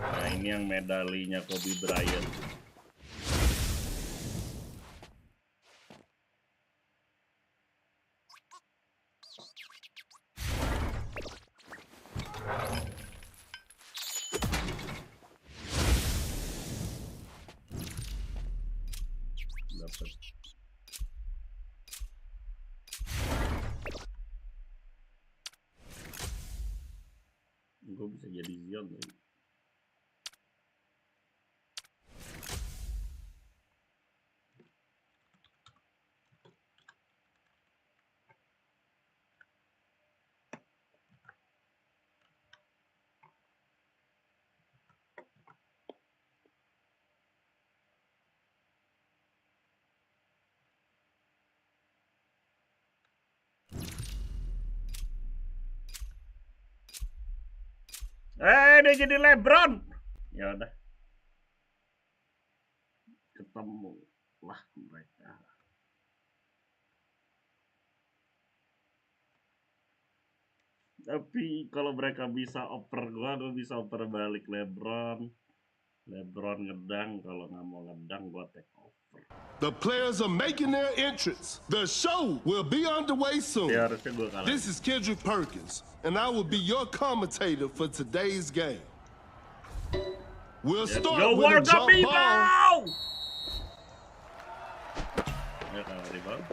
Nah ini yang medalinya Kobe Bryant. Dapat. Gue bisa jadi Zion lagi. Dia jadi LeBron. Ya udah. Ketemu lah mereka. Tapi kalau mereka bisa oper gue bisa oper balik LeBron. LeBron ngedang, kalau nggak mau ngedang gue take over. The players are making their entrance. The show will be underway soon. Ya, harusnya gue kalah. This is Kendrick Perkins, and I will be your commentator for today's game. We'll start with a jump ball. Ya, kalah di bawah.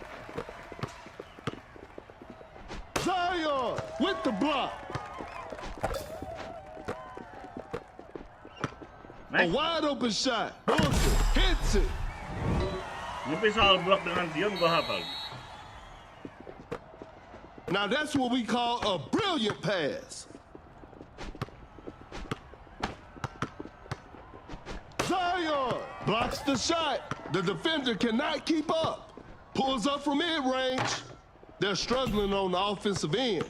Zion with the block. A wide open shot. Booker hits it. Tapi soal blok dengan Zion gue hafal. Now that's what we call a brilliant pass. Zion blocks the shot. The defender cannot keep up. Pulls up from mid-range. They're struggling on the offensive end.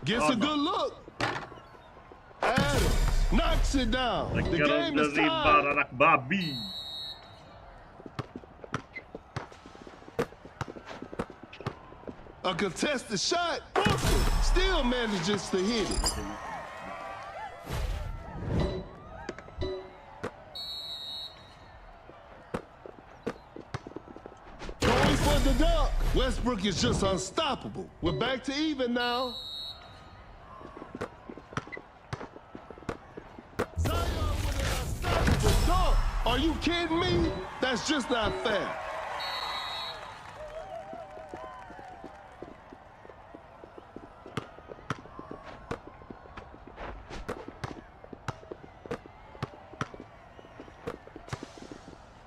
Gets a good look. Adams knocks it down. The game is tied. Anak babi. A contested shot. Booker still manages to hit it. Going for the dunk. Westbrook is just unstoppable. We're back to even now. Zion with an unstoppable dunk. Are you kidding me? That's just not fair.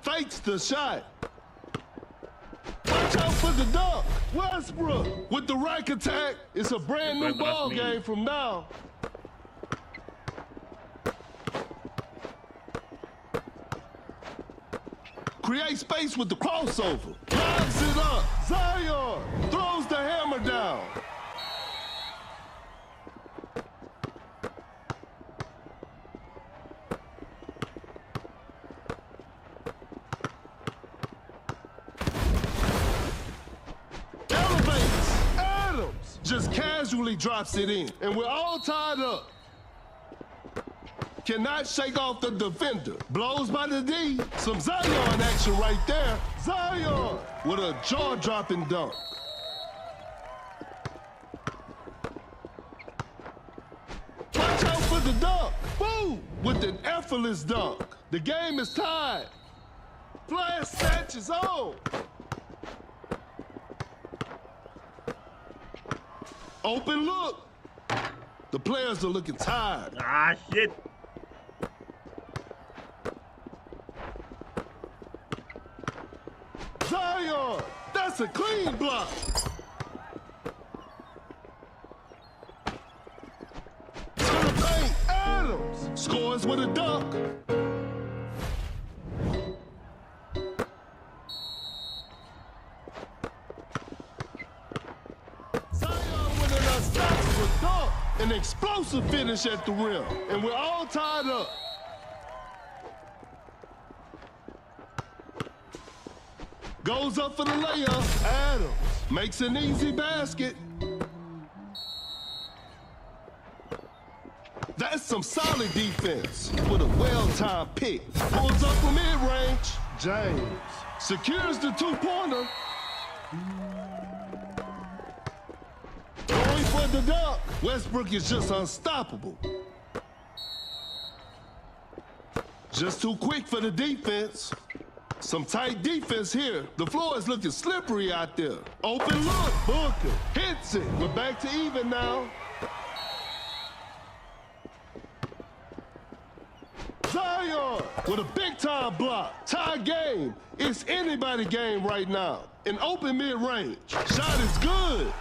Fakes the shot. Watch out for the dunk. Westbrook with the rack attack. It's a brand new ball game from now. Create space with the crossover. Drives it up. Zion throws the hammer down. Just casually drops it in, and we're all tied up. Cannot shake off the defender. Blows by the D. Some Zion action right there. Zion with a jaw-dropping dunk. Watch out for the dunk. Boom! With an effortless dunk. The game is tied. Flash Satch is on. Open look. The players are looking tired. Ah, shit. Zion, that's a clean block. To the paint, Adams scores with a dunk. An explosive finish at the rim, and we're all tied up. Goes up for the layup. Adams makes an easy basket. That's some solid defense with a well-timed pick. Pulls up from mid-range. James secures the two-pointer. Going for the dunk. Westbrook is just unstoppable. Just too quick for the defense. Some tight defense here. The floor is looking slippery out there. Open look. Booker hits it. We're back to even now. Zion with a big-time block. Tie game. It's anybody game right now. An open mid-range. Shot is good.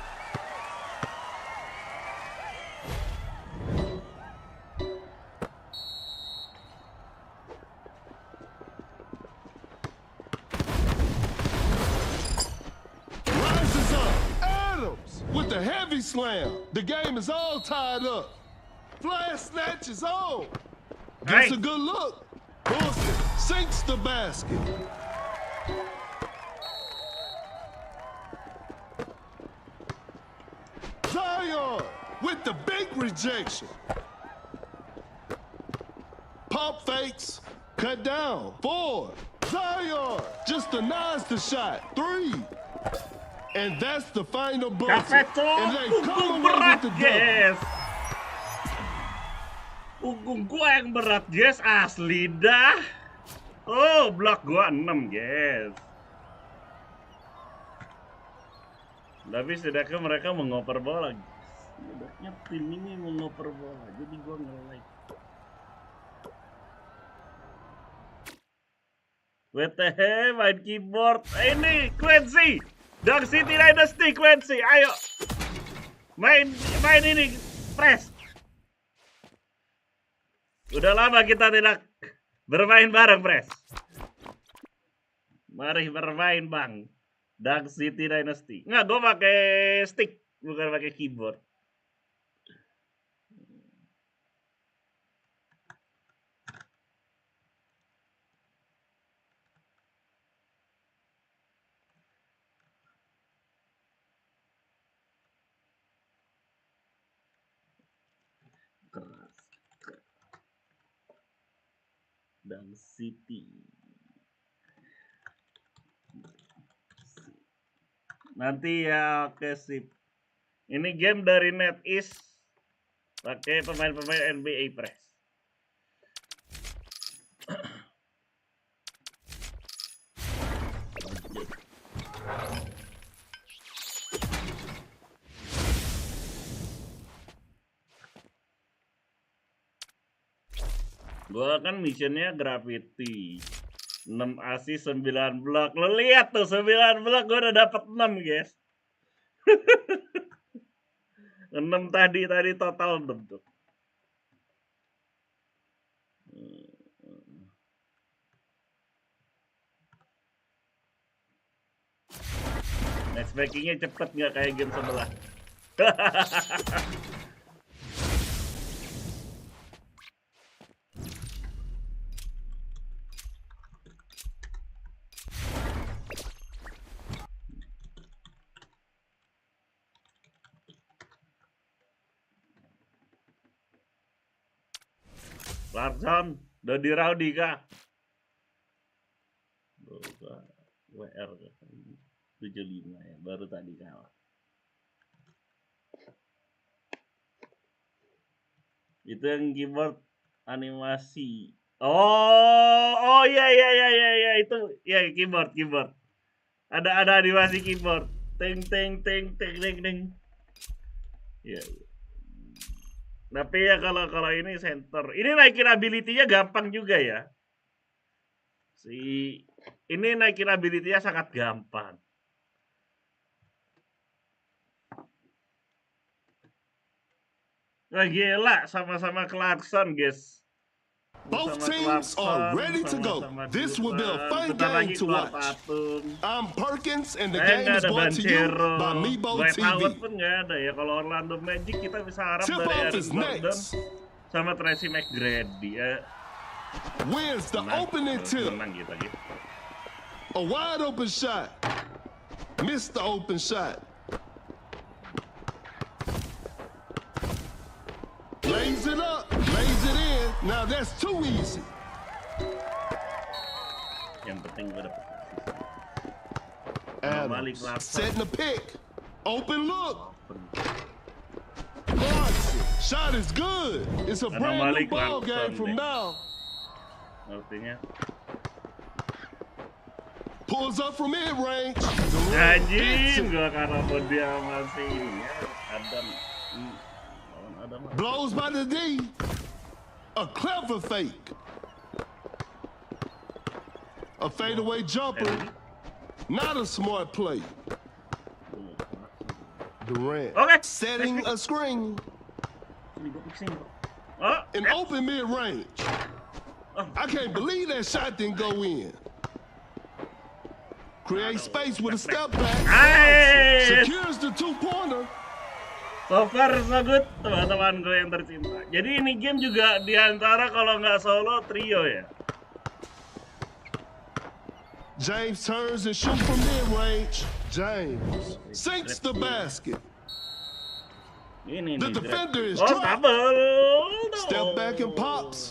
Heavy slam. The game is all tied up. Flash snatch is on. Gets a good look. Pulls it. Sinks the basket. Zion with the big rejection. Pump fakes. Cut down. 4. Zion just denies the shot. 3. And that's the final buzzer. And they come away with the dub. Punggung gua yang berat, guys. Asli dah. Oh, blok gua 6, guys. Tapi setidaknya mereka mengoper bola, guys. Setidaknya tim ini mengoper bola. Jadi gua nge-like. WTH main keyboard. Ini Quincy, Dunk City Dynasty Quincy, ayo main ini press. Udah lama kita tidak bermain bareng, press. Mari bermain, Bang. Dunk City Dynasty. Nggak, gue pakai stick, bukan pakai keyboard. Dunk City. Nanti ya, oke sip. Ini game dari NetEase pakai pemain-pemain NBA press. Gua kan missionnya gravity 6 assist 9 blok. Lo lihat tuh 9 blok gua udah dapat 6, guys. 6 tadi total 6 tuh. Matchmakingnya cepet nggak kayak game sebelah. Larson, udah di Rowdy kah? WR 75 ya, baru tadi kalah. Itu yang keyboard animasi. Oh iya itu ya keyboard. Ada animasi keyboard. Ting. Ya. Tapi ya kalau ini center, ini naikin ability-nya gampang juga ya. Ini naikin ability-nya sangat gampang. Nah, gila, sama-sama Clarkson, guys. Both teams are ready to go. This will be a fun game to watch. I'm Perkins and the game is brought to you by Mibo TV. Pun nggak ada ya. Kalau Orlando Magic kita bisa harap dari Eric Gordon sama Tracy McGrady ya. Where's the opening tip? A wide open shot. Missed the open shot. Lays it up, lays it in. Now that's too easy. Yang penting gue dapet Adams setting the pick. Open look. Shot is good. It's a brand new ball game from now. Artinya pulls up from mid range. anjing gue karena dia masih ini ya. Blows by the D. A clever fake. A fadeaway jumper. Not a smart play. Durant setting a screen. An open mid-range. I can't believe that shot didn't go in. Create space with a step back. Secures the two-pointer. So far so good, teman-teman gue yang tercinta. Jadi ini game juga diantara kalau nggak solo trio ya. James turns and shoots from mid-range. James sinks the basket. Ini The nih. defender is Oh, dropped. double. Step back and pops.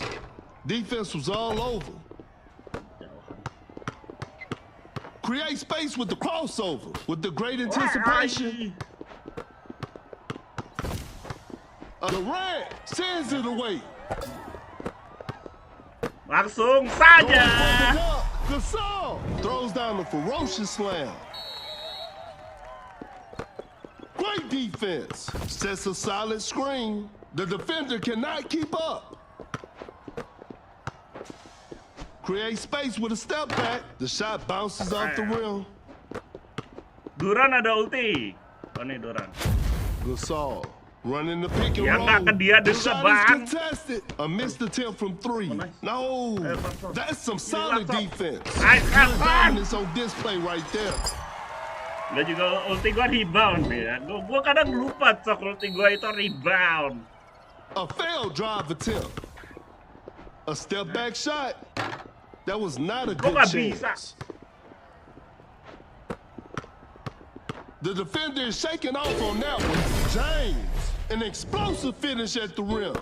Defense was all over. Create space with the crossover. With the great anticipation. Durant sends it away. Langsung saja. Gasol throws down the ferocious slam. Great defense. Sets a solid screen. The defender cannot keep up. Create space with a step back. The shot bounces off the rim. Duran ada ulti. Oh nih Duran. Gasol running the pick and Ya roll. nggak ke dia The dulu shot Bang. is contested. A missed attempt from three. Oh, nice. No, that's some solid defense. Good dominance on display right there. Gak juga ulti gua rebound ya. Gua kadang lupa cok ulti gua itu rebound. A failed drive attempt. A step back shot. That was not a good chance. The defender is shaking off on that one. James, an explosive finish at the rim.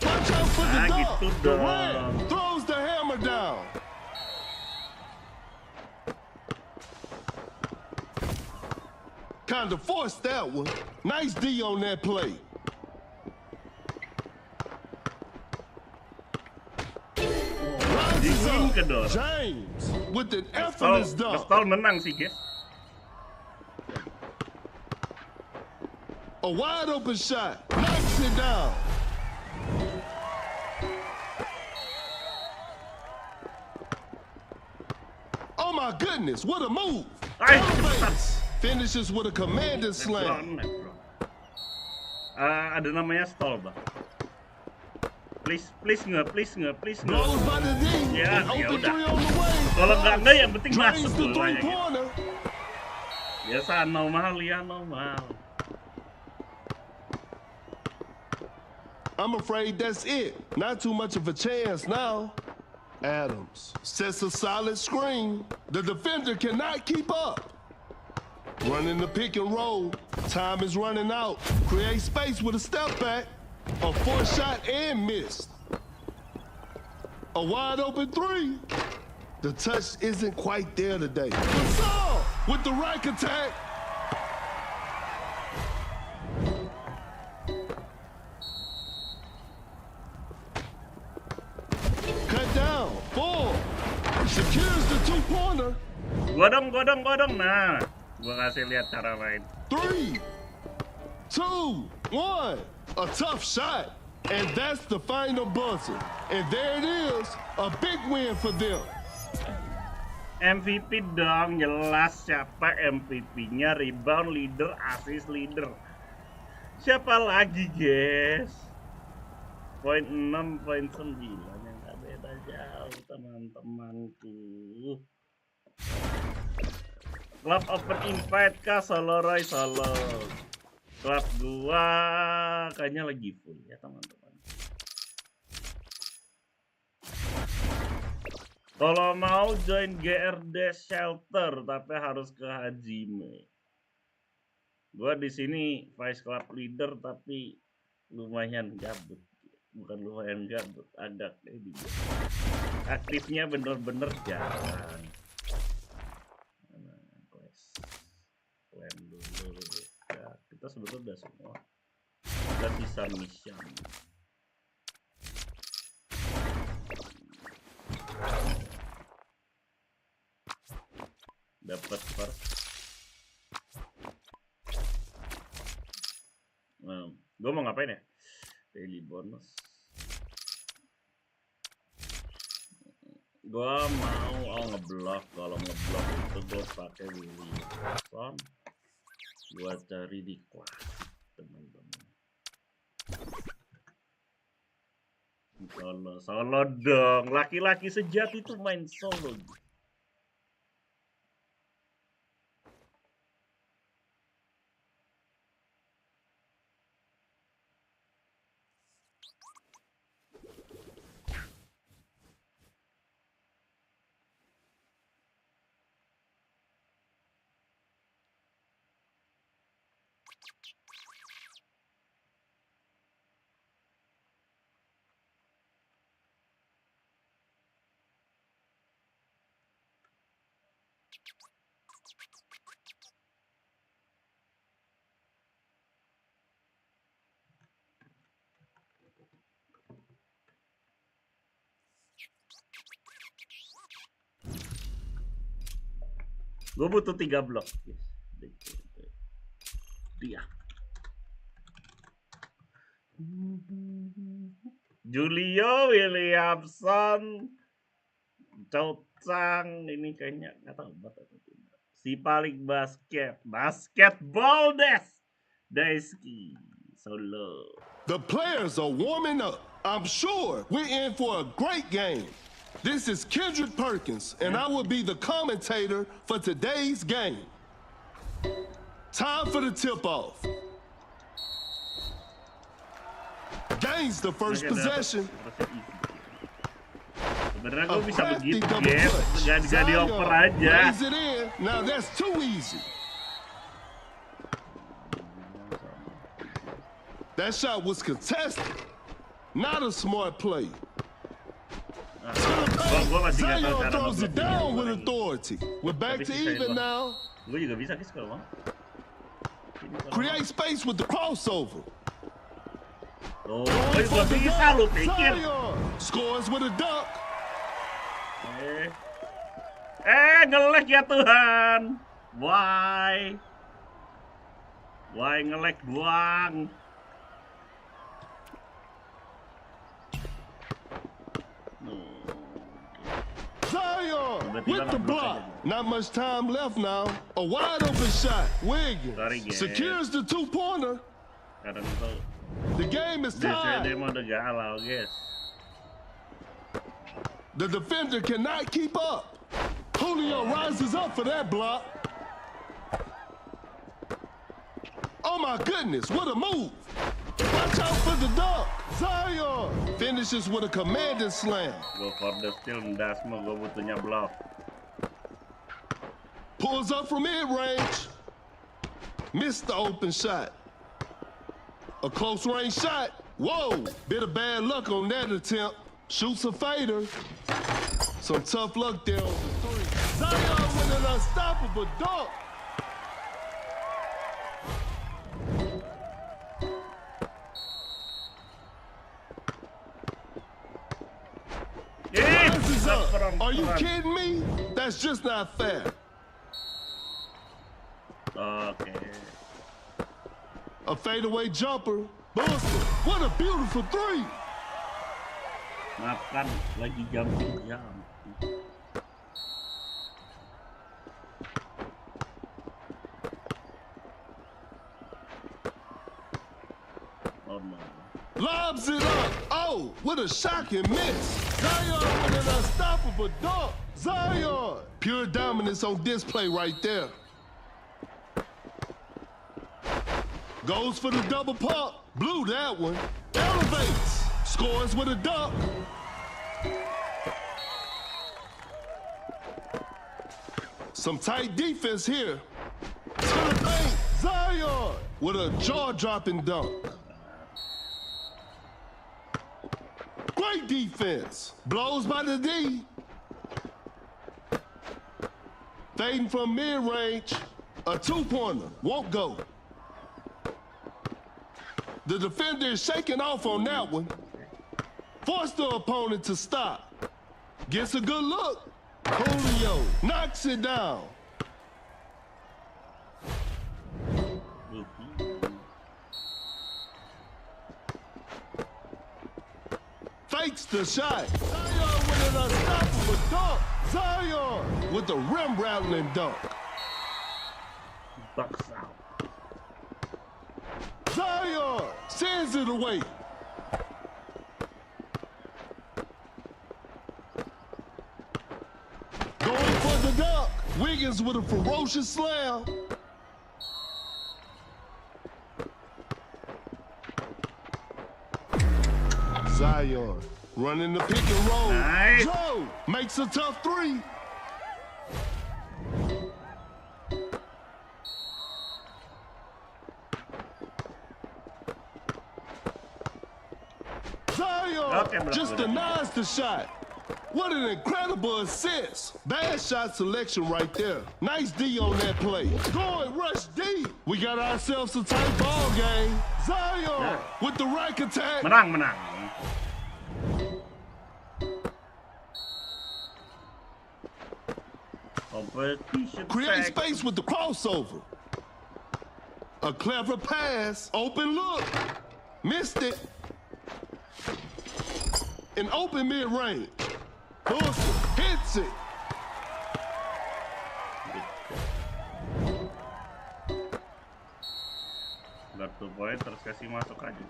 Watch out for the dunk. Durant throws the hammer down. Kind of forced that one. Nice D on that play. James with an effortless dunk. Gasol menang sih guys. A wide open shot knocks it down. Oh my goodness, what a move! Finishes with a commanding slam. Ada namanya stall bang. Please nggak. Blows by the knee. Ya, An ya open udah. three on the way. Kalau nggak yang penting Drains masuk the dulu aja. Gitu. three-pointer. Biasa normal. I'm afraid that's it. Not too much of a chance now. Adams sets a solid screen. The defender cannot keep up. Running the pick and roll. Time is running out. Create space with a step back. A forced shot and missed. A wide open three. The touch isn't quite there today. Gasol with the rack attack. Cut down. 4. Secures the two-pointer. Godong. Nah, gua kasih lihat cara main. 3, 2, 1. A tough shot. And that's the final buzzer. And there it is. A big win for them. MVP dong, jelas siapa MVP-nya, rebound leader, assist leader. Siapa lagi, guys? Poin 6, poin 9 yang gak beda jauh, teman-temanku. Club Open Invite kah? Solo Roy solo. Club gua kayaknya lagi full ya, teman-teman. Kalau mau join GRD Shelter tapi harus ke Hajime. Gua di sini Vice Club Leader tapi lumayan gabut. Bukan lumayan gabut, agak ini. Aktifnya bener-bener jarang. Klaim dulu. Ya, kita sebetulnya udah semua. Kita sisa mission. Dapat first. Gue mau ngapain ya? Daily bonus. Gue mau ngeblok. Kalau ngeblok itu gue pakai Wilson. Gue cari di klasik, teman-teman. Solo dong. Laki-laki sejati itu main solo. Gue butuh 3 blok. Dia. Yugioh, Williamson, Chang, ini kayaknya nggak tahu atau tidak. Si paling basketball Daisuke Solo. The players are warming up. I'm sure we're in for a great game. This is Kendrick Perkins, and I will be the commentator for today's game. Time for the tip-off. Gains the first possession. Sebenarnya gue bisa begitu, guys. Gak dioper aja. Lays it in. Now that's too easy. That shot was contested. Not a smart play. Zion throws it down with authority. We're back to even now. Gue juga bisa, guys, kalau mau. Create space with the crossover. Oh, gue bisa, lu pikir. Scores with a dunk. Nge-lag ya Tuhan. Why nge-lag doang? Zion with the block. Not much time left now. A wide open shot. Wiggins secures the two-pointer. The game is tied. The defender cannot keep up. Julio rises up for that block. Oh my goodness, what a move. Watch out for the dunk. Zion finishes with a commanding slam. Go for the steal, das mah gue butuhnya block. Pulls up from mid-range. Missed the open shot. A close range shot. Whoa, bit of bad luck on that attempt. Shoots a fader. Some tough luck there on the three. Zion with an unstoppable dunk. Rises up. Are you kidding me? That's just not fair. Okay. A fadeaway jumper. Buster. What a beautiful three. Makan lagi jumping jam. Oh no. Lobs it up. Oh, what a shocking miss. Zion with an unstoppable dunk. Zion. Pure dominance on display right there. Goes for the double pump. Blew that one. Elevates. Scores with a dunk. Some tight defense here. To the paint. Zion with a jaw-dropping dunk. Great defense. Blows by the D. Fading from mid-range. A two-pointer. Won't go. The defender is shaking off on that one. Forced the opponent to stop. Gets a good look. Julio knocks it down. Fakes the shot. Zion with an unstoppable dunk. Zion with the rim-rattling dunk. Bucks out. Zion sends it away. Going for the dunk. Wiggins with a ferocious slam. Zion running the pick and roll. Nice. Joe makes a tough three. Oke, just denies the shot. What an incredible assist. Bad shot selection right there. Nice D on that play. Go and rush D. We got ourselves a tight ball game. Zion with the right attack. Menang. Competition. Create space with the crossover. A clever pass. Open look. Missed it. An open mid-range. Hits it. Guard 2 point terus kasih masuk aja.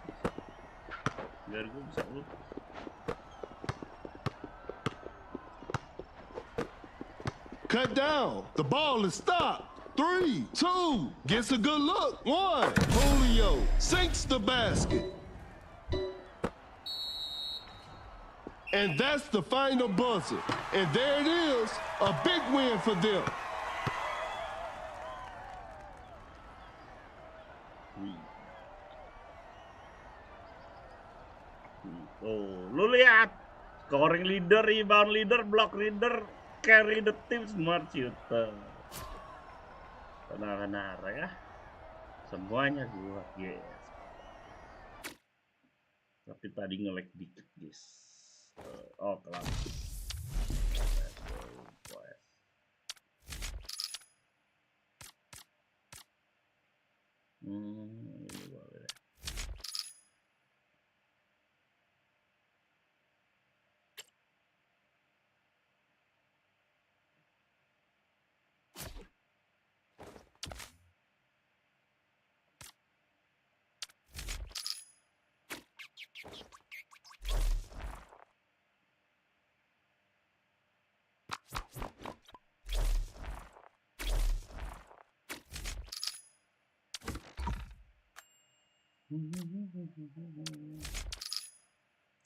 Biar gue bisa lupus. Cut down. The ball is stopped. 3, 2, gets a good look. 1, Julio sinks the basket. And that's the final buzzer. And there it is, a big win for them. Oh, lu lihat. Scoring leader, rebound leader, block leader, carry the team, smart shooter. Benar-benar ya. Semuanya gua, yes. Tapi tadi nge-lag dikit, guys. Oh, kelar. Ini boleh.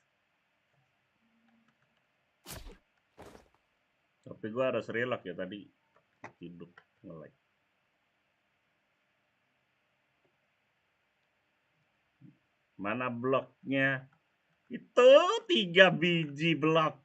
Tapi gua harus relax ya tadi hidup nge-lag. Mana bloknya? Itu 3 biji blok.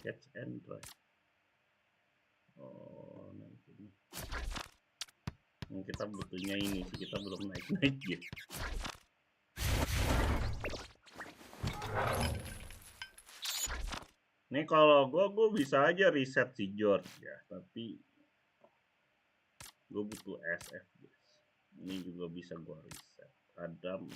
Catch and try. Oh, nanti nih. Kita butuhnya ini sih, kita belum naik ya. Nih kalau gue bisa aja reset si George ya, tapi gue butuh SF guys. Ini juga bisa gue reset. Adam.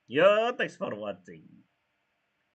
Yo, thanks for watching.